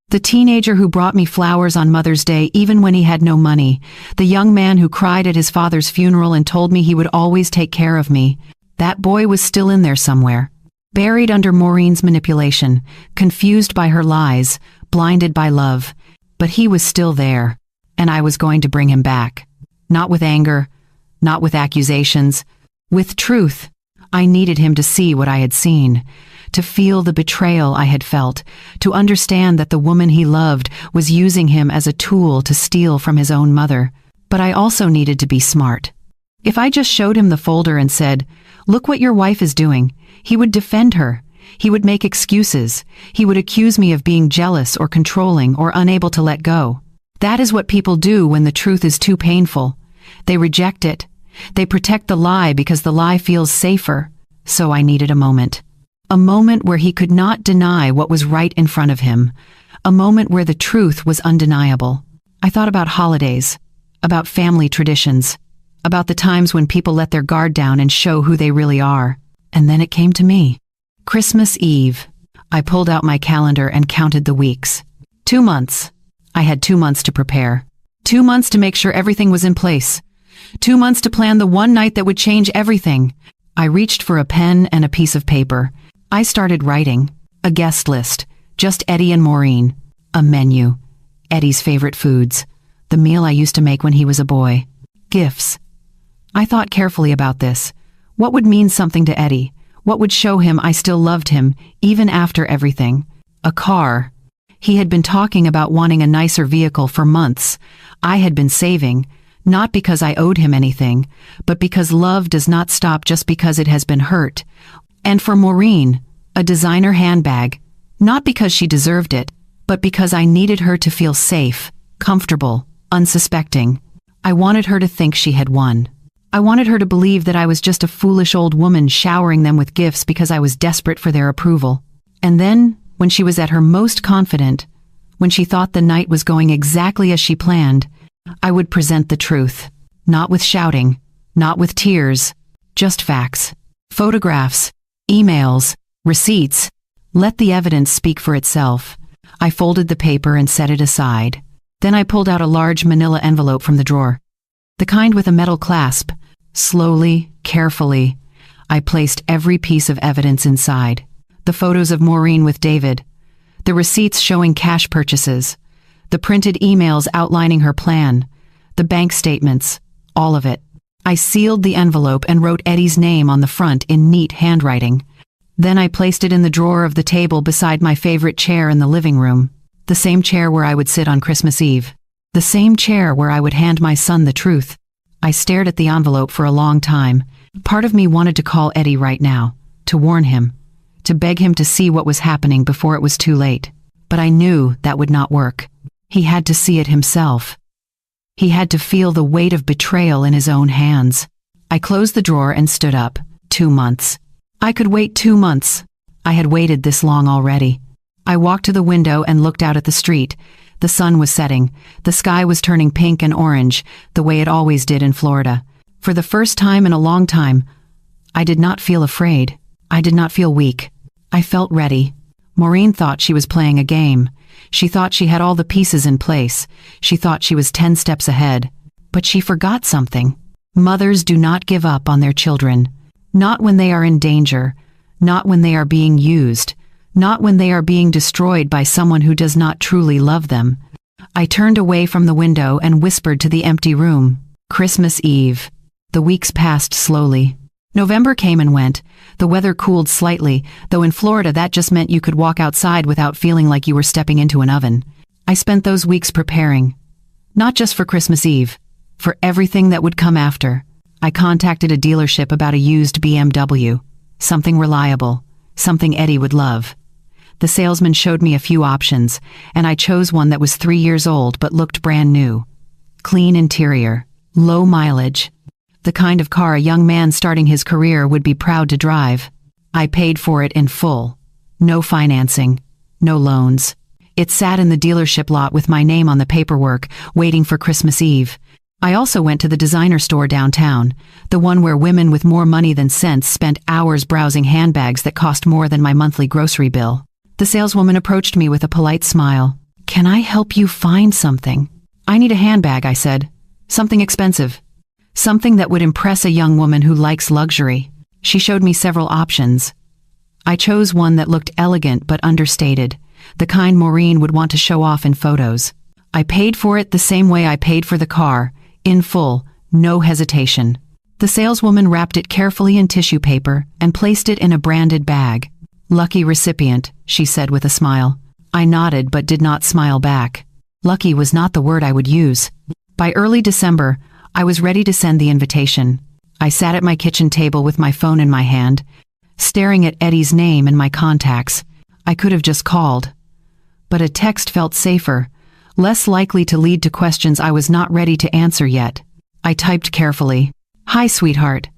The teenager who brought me flowers on Mother's Day even when he had no money. The young man who cried at his father's funeral and told me he would always take care of me. That boy was still in there somewhere, buried under Maureen's manipulation, confused by her lies, blinded by love. But he was still there, and I was going to bring him back. Not with anger, not with accusations, with truth. I needed him to see what I had seen, to feel the betrayal I had felt, to understand that the woman he loved was using him as a tool to steal from his own mother. But I also needed to be smart. If I just showed him the folder and said, "Look what your wife is doing," he would defend her. He would make excuses. He would accuse me of being jealous or controlling or unable to let go. That is what people do when the truth is too painful. They reject it. They protect the lie because the lie feels safer. So I needed a moment. A moment where he could not deny what was right in front of him. A moment where the truth was undeniable. I thought about holidays, about family traditions, about the times when people let their guard down and show who they really are. And then it came to me. Christmas Eve. I pulled out my calendar and counted the weeks. 2 months. I had 2 months to prepare. 2 months to make sure everything was in place. 2 months to plan the one night that would change everything. I reached for a pen and a piece of paper. I started writing. A guest list. Just Eddie and Maureen. A menu. Eddie's favorite foods. The meal I used to make when he was a boy. Gifts. I thought carefully about this. What would mean something to Eddie? What would show him I still loved him, even after everything? A car. He had been talking about wanting a nicer vehicle for months. I had been saving, not because I owed him anything, but because love does not stop just because it has been hurt. And for Maureen, a designer handbag, not because she deserved it, but because I needed her to feel safe, comfortable, unsuspecting. I wanted her to think she had won. I wanted her to believe that I was just a foolish old woman showering them with gifts because I was desperate for their approval. And then, when she was at her most confident, when she thought the night was going exactly as she planned, I would present the truth. Not with shouting, not with tears, just facts. Photographs, emails, receipts. Let the evidence speak for itself. I folded the paper and set it aside. Then I pulled out a large manila envelope from the drawer. The kind with a metal clasp. Slowly, carefully, I placed every piece of evidence inside. The photos of Maureen with David, the receipts showing cash purchases, the printed emails outlining her plan, the bank statements, all of it. I sealed the envelope and wrote Eddie's name on the front in neat handwriting. Then I placed it in the drawer of the table beside my favorite chair in the living room, the same chair where I would sit on Christmas Eve. The same chair where I would hand my son the truth. I stared at the envelope for a long time. Part of me wanted to call Eddie right now, to warn him, to beg him to see what was happening before it was too late. But I knew that would not work. He had to see it himself. He had to feel the weight of betrayal in his own hands. I closed the drawer and stood up. 2 months. I could wait 2 months. I had waited this long already. I walked to the window and looked out at the street. The sun was setting. The sky was turning pink and orange, the way it always did in Florida. For the first time in a long time, I did not feel afraid. I did not feel weak. I felt ready. Maureen thought she was playing a game. She thought she had all the pieces in place. She thought she was 10 steps ahead. But she forgot something. Mothers do not give up on their children. Not when they are in danger. Not when they are being used. Not when they are being destroyed by someone who does not truly love them. I turned away from the window and whispered to the empty room. Christmas Eve. The weeks passed slowly. November came and went. The weather cooled slightly, though in Florida that just meant you could walk outside without feeling like you were stepping into an oven. I spent those weeks preparing. Not just for Christmas Eve. For everything that would come after. I contacted a dealership about a used BMW. Something reliable. Something Eddie would love. The salesman showed me a few options, and I chose one that was 3 years old but looked brand new. Clean interior. Low mileage. The kind of car a young man starting his career would be proud to drive. I paid for it in full. No financing. No loans. It sat in the dealership lot with my name on the paperwork, waiting for Christmas Eve. I also went to the designer store downtown, the one where women with more money than sense spent hours browsing handbags that cost more than my monthly grocery bill. The saleswoman approached me with a polite smile. "Can I help you find something?" "I need a handbag," I said. "Something expensive. Something that would impress a young woman who likes luxury." She showed me several options. I chose one that looked elegant but understated, the kind Maureen would want to show off in photos. I paid for it the same way I paid for the car, in full, no hesitation. The saleswoman wrapped it carefully in tissue paper and placed it in a branded bag. "Lucky recipient," she said with a smile. I nodded but did not smile back. Lucky was not the word I would use. By early December, I was ready to send the invitation. I sat at my kitchen table with my phone in my hand, staring at Eddie's name and my contacts. I could have just called. But a text felt safer, less likely to lead to questions I was not ready to answer yet. I typed carefully. "Hi, sweetheart.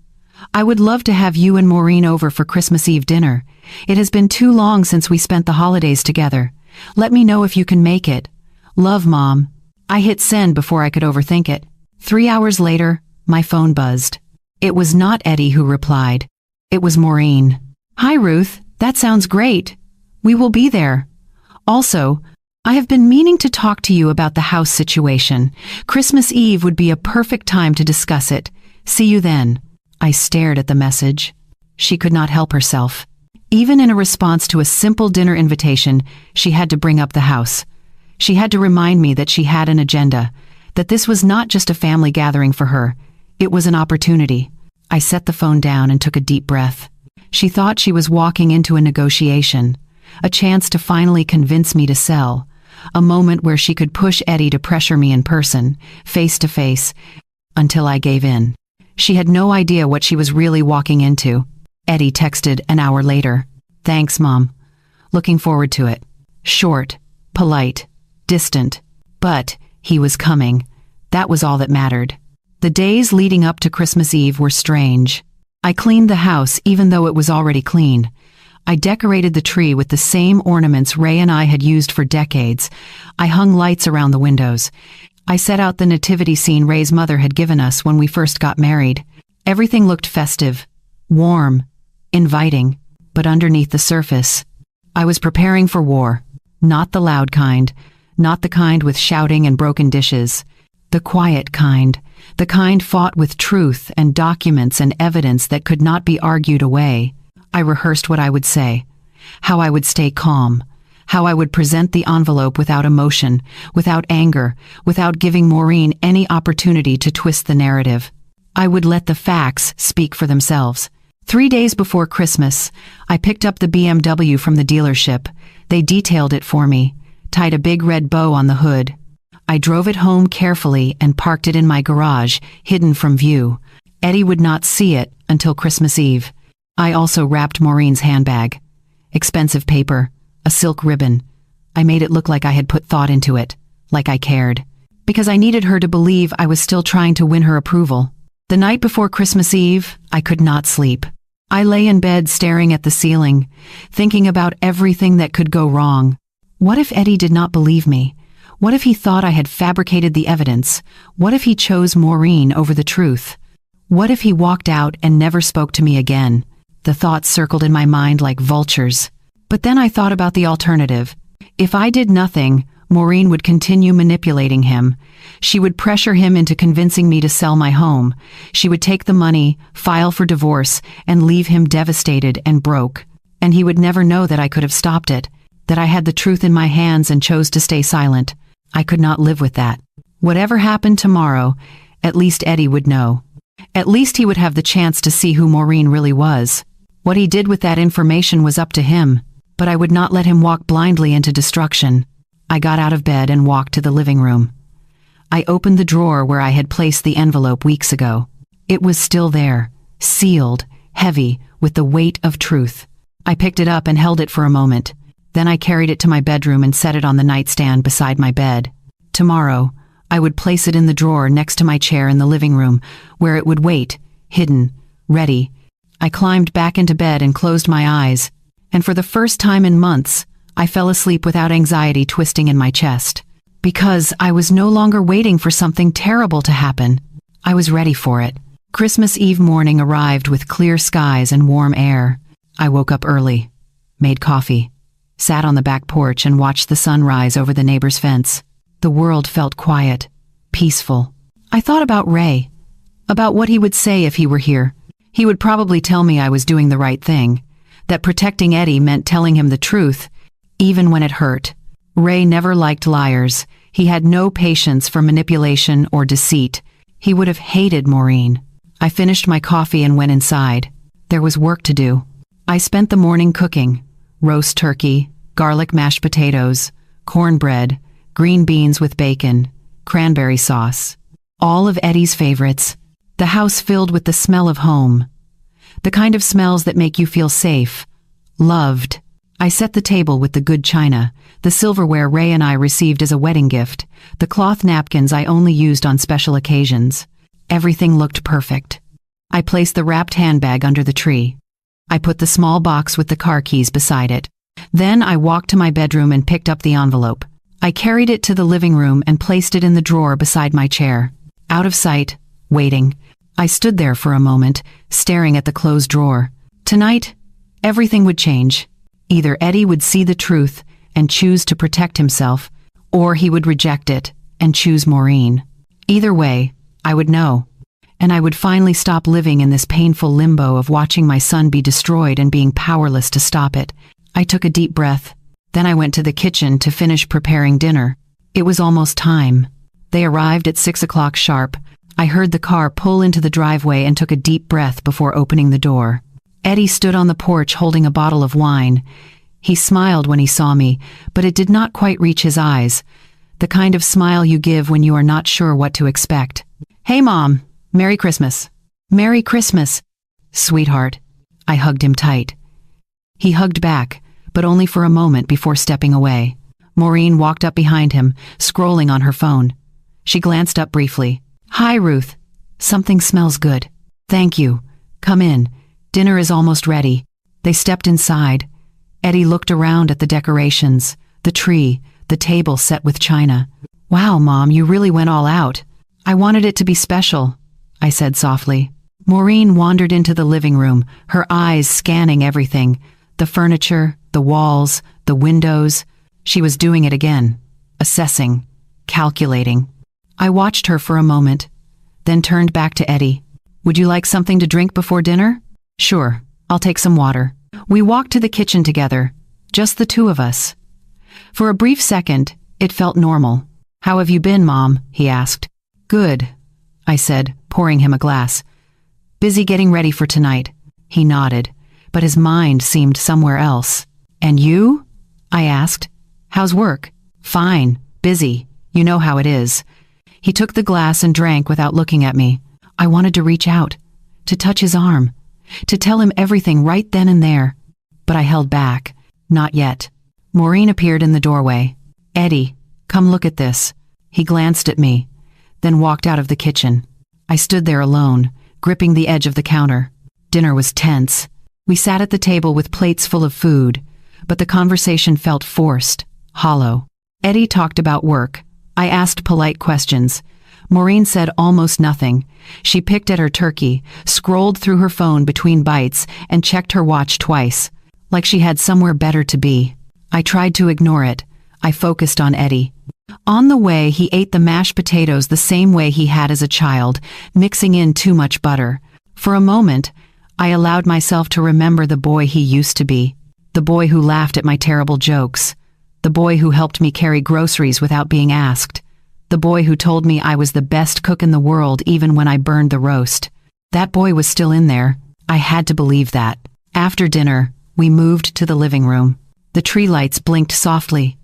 I would love to have you and Maureen over for Christmas Eve dinner. It has been too long since we spent the holidays together. Let me know if you can make it. Love, Mom." I hit send before I could overthink it. 3 hours later, my phone buzzed. It was not Eddie who replied. It was Maureen. "Hi, Ruth. That sounds great. We will be there. Also, I have been meaning to talk to you about the house situation. Christmas Eve would be a perfect time to discuss it. See you then." I stared at the message. She could not help herself. Even in a response to a simple dinner invitation, she had to bring up the house. She had to remind me that she had an agenda, that this was not just a family gathering for her. It was an opportunity. I set the phone down and took a deep breath. She thought she was walking into a negotiation, a chance to finally convince me to sell, a moment where she could push Eddie to pressure me in person, face to face, until I gave in. She had no idea what she was really walking into. Eddie texted an hour later. "Thanks, Mom. Looking forward to it." Short, polite, distant. But he was coming. That was all that mattered. The days leading up to Christmas Eve were strange. I cleaned the house even though it was already clean. I decorated the tree with the same ornaments Ray and I had used for decades. I hung lights around the windows. I set out the nativity scene Ray's mother had given us when we first got married. Everything looked festive, warm, inviting, but underneath the surface, I was preparing for war. Not the loud kind, not the kind with shouting and broken dishes. The quiet kind, the kind fought with truth and documents and evidence that could not be argued away. I rehearsed what I would say, how I would stay calm, how I would present the envelope without emotion, without anger, without giving Maureen any opportunity to twist the narrative. I would let the facts speak for themselves. 3 days before Christmas, I picked up the BMW from the dealership. They detailed it for me, tied a big red bow on the hood. I drove it home carefully and parked it in my garage, hidden from view. Eddie would not see it until Christmas Eve. I also wrapped Maureen's handbag. Expensive paper, a silk ribbon. I made it look like I had put thought into it, like I cared. Because I needed her to believe I was still trying to win her approval. The night before Christmas Eve, I could not sleep. I lay in bed staring at the ceiling, thinking about everything that could go wrong. What if Eddie did not believe me? What if he thought I had fabricated the evidence? What if he chose Maureen over the truth? What if he walked out and never spoke to me again? The thoughts circled in my mind like vultures. But then I thought about the alternative. If I did nothing, Maureen would continue manipulating him. She would pressure him into convincing me to sell my home. She would take the money, file for divorce, and leave him devastated and broke. And he would never know that I could have stopped it, that I had the truth in my hands and chose to stay silent. I could not live with that. Whatever happened tomorrow, at least Eddie would know. At least he would have the chance to see who Maureen really was. What he did with that information was up to him, but I would not let him walk blindly into destruction. I got out of bed and walked to the living room. I opened the drawer where I had placed the envelope weeks ago. It was still there, sealed, heavy, with the weight of truth. I picked it up and held it for a moment. Then I carried it to my bedroom and set it on the nightstand beside my bed. Tomorrow, I would place it in the drawer next to my chair in the living room, where it would wait, hidden, ready. I climbed back into bed and closed my eyes, and for the first time in months, I fell asleep without anxiety twisting in my chest. Because I was no longer waiting for something terrible to happen. I was ready for it. Christmas Eve morning arrived with clear skies and warm air. I woke up early, made coffee, sat on the back porch and watched the sun rise over the neighbor's fence. The world felt quiet, peaceful. I thought about Ray, about what he would say if he were here. He would probably tell me I was doing the right thing, that protecting Eddie meant telling him the truth, even when it hurt. Ray never liked liars. He had no patience for manipulation or deceit. He would have hated Maureen. I finished my coffee and went inside. There was work to do. I spent the morning cooking. Roast turkey, garlic mashed potatoes, cornbread, green beans with bacon, cranberry sauce. All of Eddie's favorites. The house filled with the smell of home. The kind of smells that make you feel safe, loved. I set the table with the good china, the silverware Ray and I received as a wedding gift, the cloth napkins I only used on special occasions. Everything looked perfect. I placed the wrapped handbag under the tree. I put the small box with the car keys beside it. Then I walked to my bedroom and picked up the envelope. I carried it to the living room and placed it in the drawer beside my chair. Out of sight, waiting. I stood there for a moment, staring at the closed drawer. Tonight, everything would change. Either Eddie would see the truth and choose to protect himself, or he would reject it and choose Maureen. Either way, I would know. And I would finally stop living in this painful limbo of watching my son be destroyed and being powerless to stop it. I took a deep breath. Then I went to the kitchen to finish preparing dinner. It was almost time. They arrived at 6 o'clock sharp. I heard the car pull into the driveway and took a deep breath before opening the door. Eddie stood on the porch holding a bottle of wine. He smiled when he saw me, but it did not quite reach his eyes. The kind of smile you give when you are not sure what to expect. "Hey, Mom. Merry Christmas." "Merry Christmas, sweetheart." I hugged him tight. He hugged back, but only for a moment before stepping away. Maureen walked up behind him, scrolling on her phone. She glanced up briefly. "Hi, Ruth. Something smells good." "Thank you. Come in. Dinner is almost ready." They stepped inside. Eddie looked around at the decorations, the tree, the table set with china. "Wow, Mom, you really went all out." "I wanted it to be special," I said softly. Maureen wandered into the living room, her eyes scanning everything. The furniture, the walls, the windows. She was doing it again, assessing, calculating. I watched her for a moment, then turned back to Eddie. "Would you like something to drink before dinner?" "Sure, I'll take some water." We walked to the kitchen together, just the two of us. For a brief second, it felt normal. "How have you been, Mom?" he asked. "Good," I said, pouring him a glass. "Busy getting ready for tonight." He nodded, but his mind seemed somewhere else. "And you?" I asked. "How's work?" "Fine, busy. You know how it is." He took the glass and drank without looking at me. I wanted to reach out, to touch his arm, to tell him everything right then and there. But I held back. Not yet. Maureen appeared in the doorway. "Eddie, come look at this." He glanced at me, then walked out of the kitchen. I stood there alone, gripping the edge of the counter. Dinner was tense. We sat at the table with plates full of food, but the conversation felt forced, hollow. Eddie talked about work. I asked polite questions. Maureen said almost nothing. She picked at her turkey, scrolled through her phone between bites, and checked her watch twice, like she had somewhere better to be. I tried to ignore it. I focused on Eddie. On the way, he ate the mashed potatoes the same way he had as a child, mixing in too much butter. For a moment, I allowed myself to remember the boy he used to be. The boy who laughed at my terrible jokes. The boy who helped me carry groceries without being asked. The boy who told me I was the best cook in the world even when I burned the roast. That boy was still in there. I had to believe that. After dinner, we moved to the living room. The tree lights blinked softly.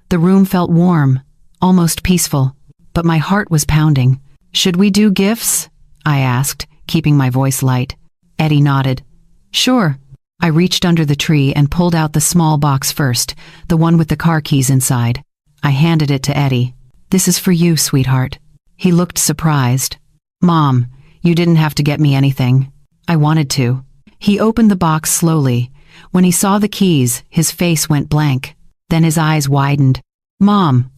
The room felt warm, almost peaceful, but my heart was pounding. "Should we do gifts?" I asked, keeping my voice light. Eddie nodded. "Sure." I reached under the tree and pulled out the small box first, the one with the car keys inside. I handed it to Eddie. "This is for you, sweetheart." He looked surprised. "Mom, you didn't have to get me anything." I wanted to. He opened the box slowly. When he saw the keys, his face went blank. Then his eyes widened. "Mom,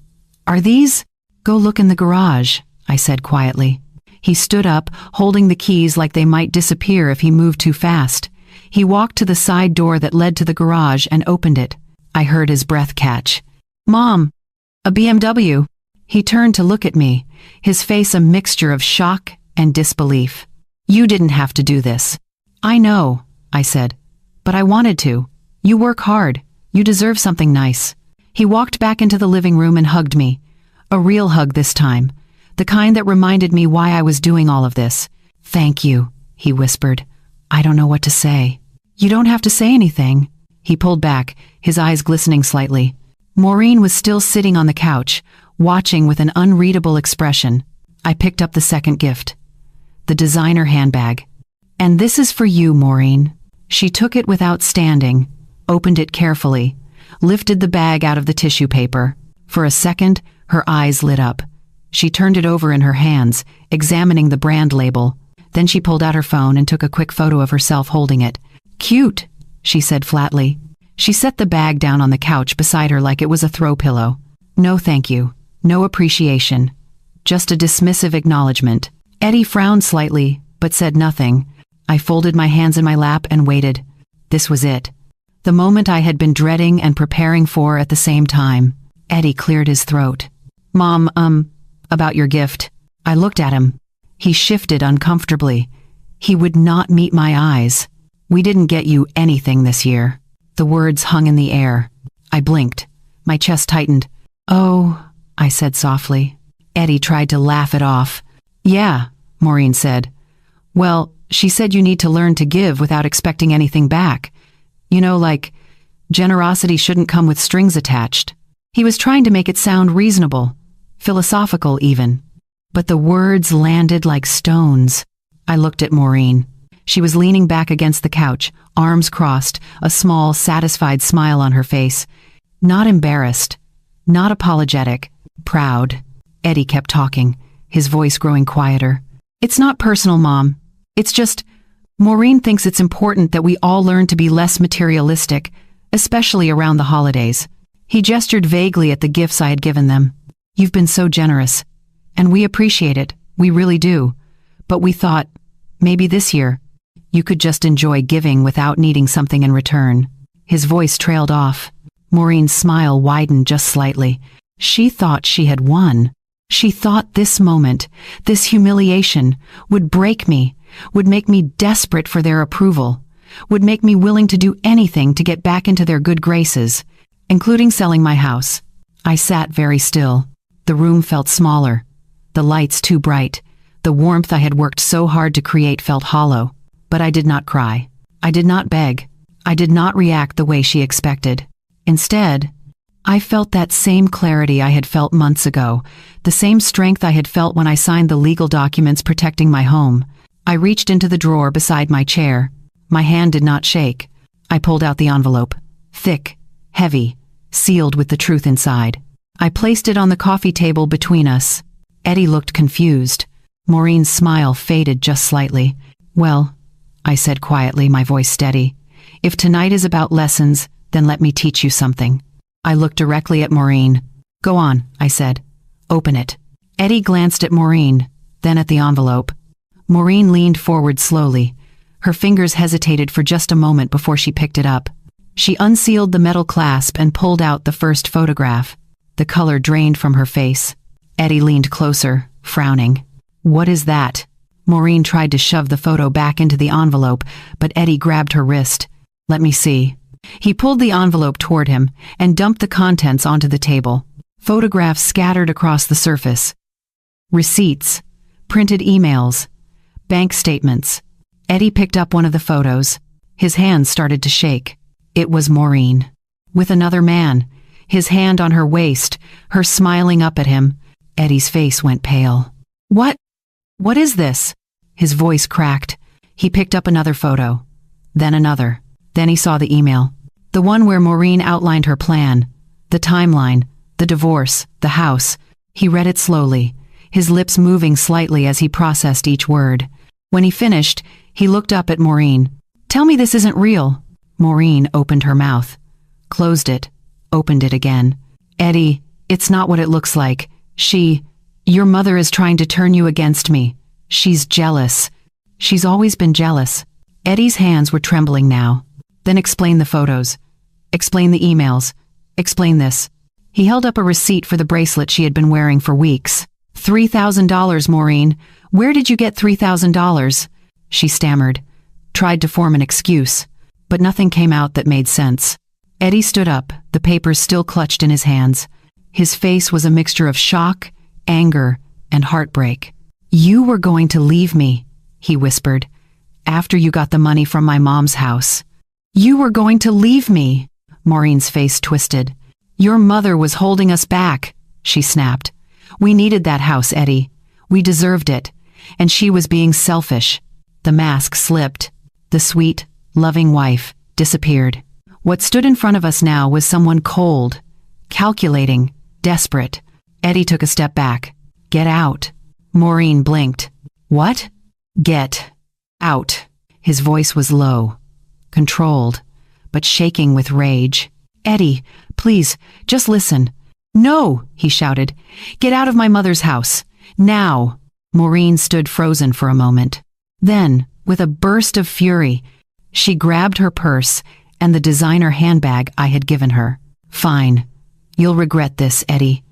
are these?" "Go look in the garage," I said quietly. He stood up, holding the keys like they might disappear if he moved too fast. He walked to the side door that led to the garage and opened it. I heard his breath catch. "Mom, a BMW." He turned to look at me, his face a mixture of shock and disbelief. "You didn't have to do this." "I know," I said, "but I wanted to. You work hard. You deserve something nice." He walked back into the living room and hugged me. A real hug this time, the kind that reminded me why I was doing all of this. "Thank you," he whispered. "I don't know what to say." "You don't have to say anything." He pulled back, his eyes glistening slightly. Maureen was still sitting on the couch, watching with an unreadable expression. I picked up the second gift. The designer handbag. "And this is for you, Maureen." She took it without standing, opened it carefully, lifted the bag out of the tissue paper. For a second, her eyes lit up. She turned it over in her hands, examining the brand label. Then she pulled out her phone and took a quick photo of herself holding it. "Cute," she said flatly. She set the bag down on the couch beside her like it was a throw pillow. "No thank you. No appreciation. Just a dismissive acknowledgement." Eddie frowned slightly, but said nothing. I folded my hands in my lap and waited. This was it. The moment I had been dreading and preparing for at the same time. Eddie cleared his throat. "Mom, about your gift." I looked at him. He shifted uncomfortably. He would not meet my eyes. "We didn't get you anything this year." The words hung in the air. I blinked. My chest tightened. "Oh," I said softly. Eddie tried to laugh it off. "Yeah," Maureen said. "Well, she said you need to learn to give without expecting anything back. You know, like, generosity shouldn't come with strings attached." He was trying to make it sound reasonable, philosophical even. But the words landed like stones. I looked at Maureen. She was leaning back against the couch, arms crossed, a small, satisfied smile on her face. Not embarrassed, not apologetic, proud. Eddie kept talking, his voice growing quieter. "It's not personal, Mom. It's just, Maureen thinks it's important that we all learn to be less materialistic, especially around the holidays." He gestured vaguely at the gifts I had given them. "You've been so generous, and we appreciate it, we really do. But we thought, maybe this year, you could just enjoy giving without needing something in return." His voice trailed off. Maureen's smile widened just slightly. She thought she had won. She thought this moment, this humiliation, would break me, would make me desperate for their approval, would make me willing to do anything to get back into their good graces, including selling my house. I sat very still. The room felt smaller, the lights too bright. The warmth I had worked so hard to create felt hollow. But I did not cry. I did not beg. I did not react the way she expected. Instead, I felt that same clarity I had felt months ago, the same strength I had felt when I signed the legal documents protecting my home. I reached into the drawer beside my chair. My hand did not shake. I pulled out the envelope. Thick, heavy, sealed with the truth inside. I placed it on the coffee table between us. Eddie looked confused. Maureen's smile faded just slightly. "Well," I said quietly, my voice steady, "if tonight is about lessons, then let me teach you something." I looked directly at Maureen. "Go on," I said. "Open it." Eddie glanced at Maureen, then at the envelope. Maureen leaned forward slowly. Her fingers hesitated for just a moment before she picked it up. She unsealed the metal clasp and pulled out the first photograph. The color drained from her face. Eddie leaned closer, frowning. "What is that?" Maureen tried to shove the photo back into the envelope, but Eddie grabbed her wrist. "Let me see." He pulled the envelope toward him and dumped the contents onto the table. Photographs scattered across the surface. Receipts, printed emails, bank statements. Eddie picked up one of the photos. His hands started to shake. It was Maureen. With another man, his hand on her waist, her smiling up at him. Eddie's face went pale. What is this?" His voice cracked. He picked up another photo. Then another. Then he saw the email. The one where Maureen outlined her plan. The timeline, the divorce, the house. He read it slowly, his lips moving slightly as he processed each word. When he finished, he looked up at Maureen. "Tell me this isn't real." Maureen opened her mouth, closed it, opened it again. "Eddie, it's not what it looks like. Your mother is trying to turn you against me. She's jealous. She's always been jealous." Eddie's hands were trembling now. "Then explain the photos. Explain the emails. Explain this." He held up a receipt for the bracelet she had been wearing for weeks. $3,000, Maureen. Where did you get $3,000? She stammered, tried to form an excuse, but nothing came out that made sense. Eddie stood up, the papers still clutched in his hands. His face was a mixture of shock, anger, and heartbreak. "You were going to leave me," he whispered, "after you got the money from my mom's house. You were going to leave me." Maureen's face twisted. "Your mother was holding us back," she snapped. "We needed that house, Eddie. We deserved it. And she was being selfish." The mask slipped. The sweet, loving wife disappeared. What stood in front of us now was someone cold, calculating, desperate. Eddie took a step back. "Get out." Maureen blinked. "What?" "Get out." His voice was low, controlled, but shaking with rage. "Eddie, please, just listen." "No," he shouted. "Get out of my mother's house. Now." Maureen stood frozen for a moment. Then, with a burst of fury, she grabbed her purse and the designer handbag I had given her. "Fine. You'll regret this, Eddie.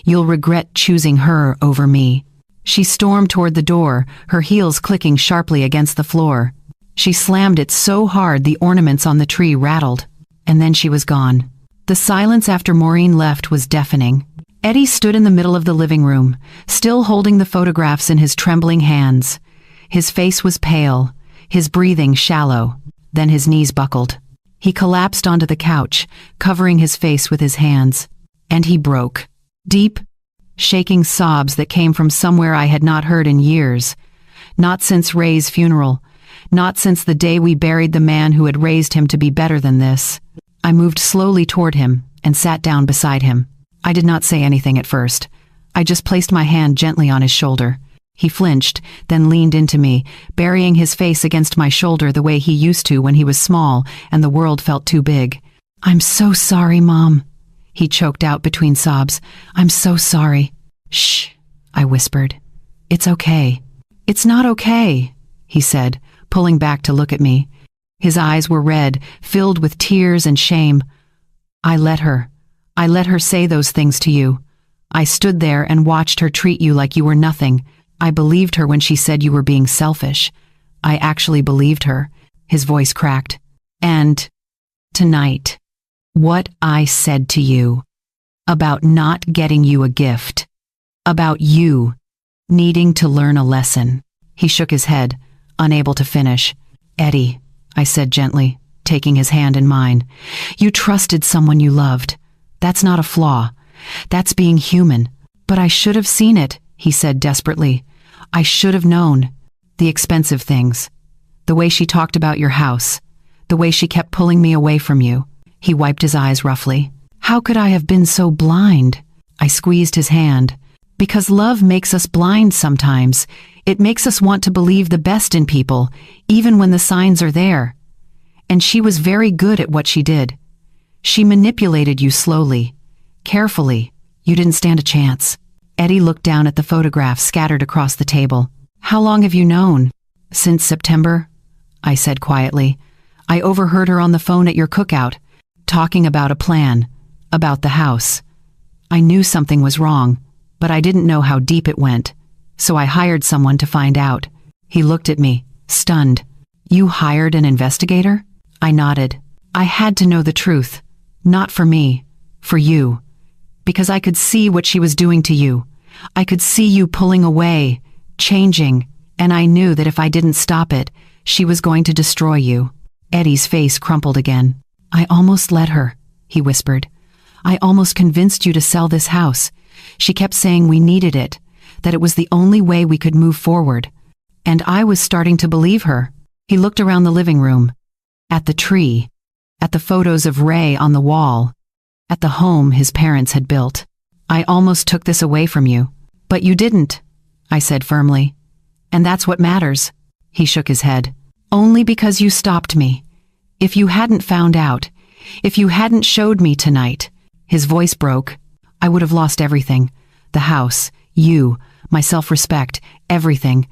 You'll regret choosing her over me." She stormed toward the door, her heels clicking sharply against the floor. She slammed it so hard the ornaments on the tree rattled. And then she was gone. The silence after Maureen left was deafening. Eddie stood in the middle of the living room, still holding the photographs in his trembling hands. His face was pale, his breathing shallow. Then his knees buckled. He collapsed onto the couch, covering his face with his hands. And he broke. Deep, shaking sobs that came from somewhere I had not heard in years. Not since Ray's funeral. Not since the day we buried the man who had raised him to be better than this. I moved slowly toward him and sat down beside him. I did not say anything at first. I just placed my hand gently on his shoulder. He flinched, then leaned into me, burying his face against my shoulder the way he used to when he was small and the world felt too big. "I'm so sorry, Mom," he choked out between sobs. "I'm so sorry." "Shh," I whispered. "It's okay." "It's not okay," he said, pulling back to look at me. His eyes were red, filled with tears and shame. I let her say those things to you. I stood there and watched her treat you like you were nothing. I believed her when she said you were being selfish. I actually believed her." His voice cracked. "And tonight, what I said to you about not getting you a gift, about you needing to learn a lesson." He shook his head, unable to finish. "Eddie," I said gently, taking his hand in mine, "you trusted someone you loved. That's not a flaw. That's being human. But I should have seen it, he said desperately. I should have known. The expensive things. The way she talked about your house. The way she kept pulling me away from you. He wiped his eyes roughly. How could I have been so blind? I squeezed his hand. Because love makes us blind sometimes. It makes us want to believe the best in people, even when the signs are there. And she was very good at what she did. She manipulated you slowly, carefully. You didn't stand a chance. Eddie looked down at the photographs scattered across the table. How long have you known? Since September, I said quietly. I overheard her on the phone at your cookout, talking about a plan, about the house. I knew something was wrong, but I didn't know how deep it went, so I hired someone to find out. He looked at me, stunned. You hired an investigator? I nodded. I had to know the truth. Not for me, for you. Because I could see what she was doing to you. I could see you pulling away, changing, and I knew that if I didn't stop it, she was going to destroy you. Eddie's face crumpled again. I almost let her, he whispered. I almost convinced you to sell this house. She kept saying we needed it, that it was the only way we could move forward. And I was starting to believe her. He looked around the living room, at the tree, at the photos of Ray on the wall, at the home his parents had built. I almost took this away from you. But you didn't, I said firmly. And that's what matters. He shook his head. Only because you stopped me. If you hadn't found out, if you hadn't showed me tonight. His voice broke. I would have lost everything. The house, you, my self-respect, everything.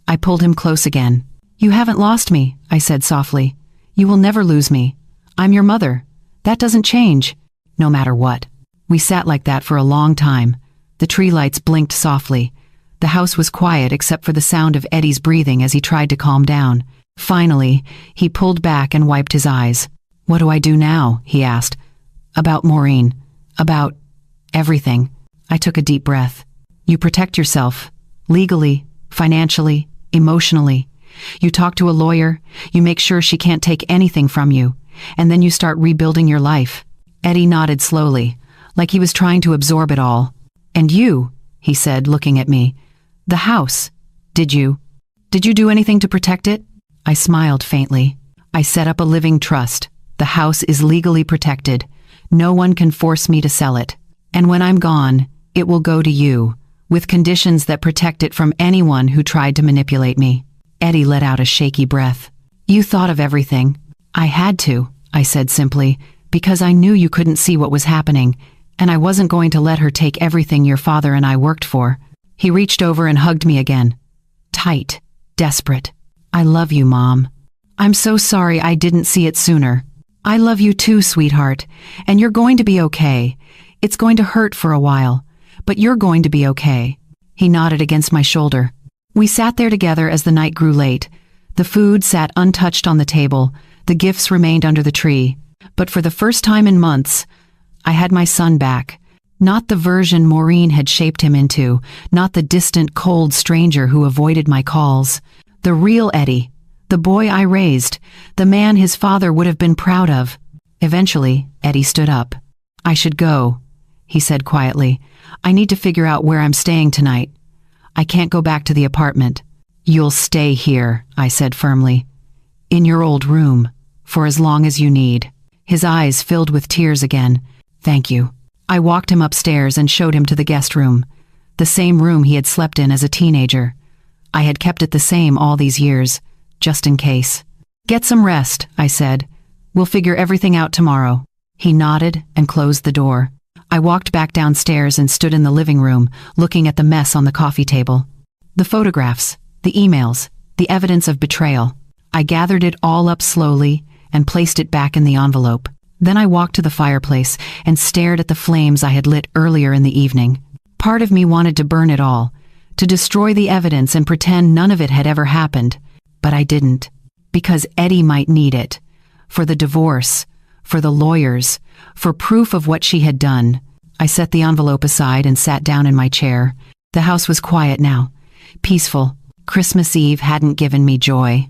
I pulled him close again. You haven't lost me, I said softly. You will never lose me. I'm your mother. That doesn't change, no matter what. We sat like that for a long time. The tree lights blinked softly. The house was quiet except for the sound of Eddie's breathing as he tried to calm down. Finally, he pulled back and wiped his eyes. What do I do now? He asked. About Maureen. About everything. I took a deep breath. You protect yourself. Legally, financially, emotionally. You talk to a lawyer. You make sure she can't take anything from you. And then you start rebuilding your life. Eddie nodded slowly, like he was trying to absorb it all. And you, he said, looking at me. The house. Did you do anything to protect it? I smiled faintly. I set up a living trust. The house is legally protected. No one can force me to sell it. And when I'm gone, it will go to you, with conditions that protect it from anyone who tried to manipulate me. Eddie let out a shaky breath. You thought of everything. I had to, I said simply, because I knew you couldn't see what was happening, and I wasn't going to let her take everything your father and I worked for. He reached over and hugged me again. Tight, desperate. I love you, Mom. I'm so sorry I didn't see it sooner. I love you too, sweetheart, and you're going to be okay. It's going to hurt for a while, but you're going to be okay. He nodded against my shoulder. We sat there together as the night grew late. The food sat untouched on the table. The gifts remained under the tree. But for the first time in months, I had my son back. Not the version Maureen had shaped him into, not the distant, cold stranger who avoided my calls. The real Eddie, the boy I raised, the man his father would have been proud of. Eventually, Eddie stood up. I should go, he said quietly. I need to figure out where I'm staying tonight. I can't go back to the apartment. You'll stay here, I said firmly. In your old room, for as long as you need. His eyes filled with tears again. Thank you. I walked him upstairs and showed him to the guest room. The same room he had slept in as a teenager. I had kept it the same all these years, just in case. Get some rest, I said. We'll figure everything out tomorrow. He nodded and closed the door. I walked back downstairs and stood in the living room, looking at the mess on the coffee table. The photographs, the emails, the evidence of betrayal. I gathered it all up slowly and placed it back in the envelope. Then I walked to the fireplace and stared at the flames I had lit earlier in the evening. Part of me wanted to burn it all, to destroy the evidence and pretend none of it had ever happened. But I didn't, because Eddie might need it. For the divorce, for the lawyers, for proof of what she had done. I set the envelope aside and sat down in my chair. The house was quiet now, peaceful. Christmas Eve hadn't given me joy.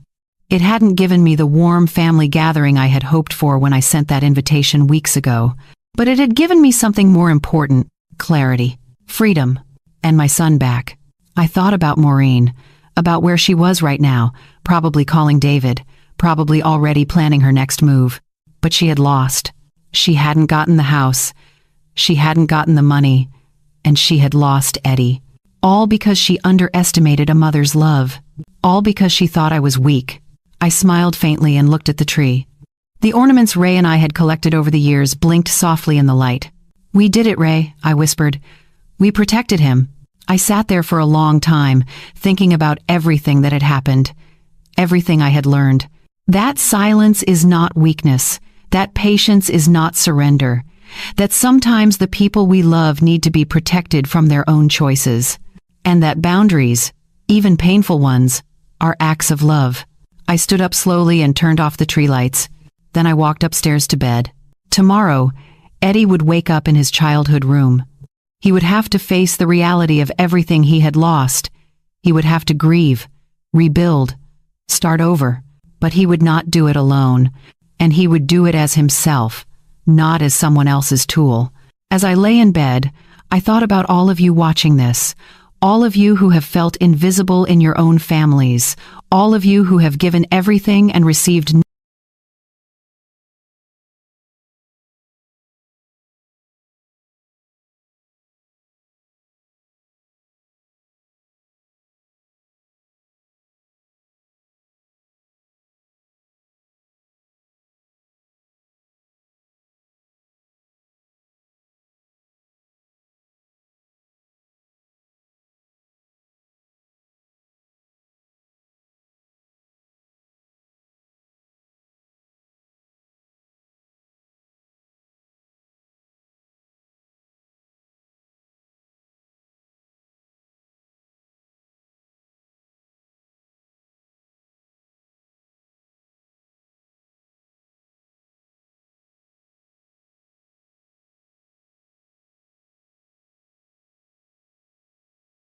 It hadn't given me the warm family gathering I had hoped for when I sent that invitation weeks ago. But it had given me something more important: clarity, freedom, and my son back. I thought about Maureen, about where she was right now, probably calling David, probably already planning her next move. But she had lost. She hadn't gotten the house. She hadn't gotten the money. And she had lost Eddie. All because she underestimated a mother's love. All because she thought I was weak. I smiled faintly and looked at the tree. The ornaments Ray and I had collected over the years blinked softly in the light. "We did it, Ray," I whispered. "We protected him." I sat there for a long time, thinking about everything that had happened, everything I had learned. That silence is not weakness. That patience is not surrender. That sometimes the people we love need to be protected from their own choices. And that boundaries, even painful ones, are acts of love. I stood up slowly and turned off the tree lights. Then I walked upstairs to bed. Tomorrow, Eddie would wake up in his childhood room. He would have to face the reality of everything he had lost. He would have to grieve, rebuild, start over. But he would not do it alone, and he would do it as himself, not as someone else's tool. As I lay in bed, I thought about all of you watching this, all of you who have felt invisible in your own families, all of you who have given everything and received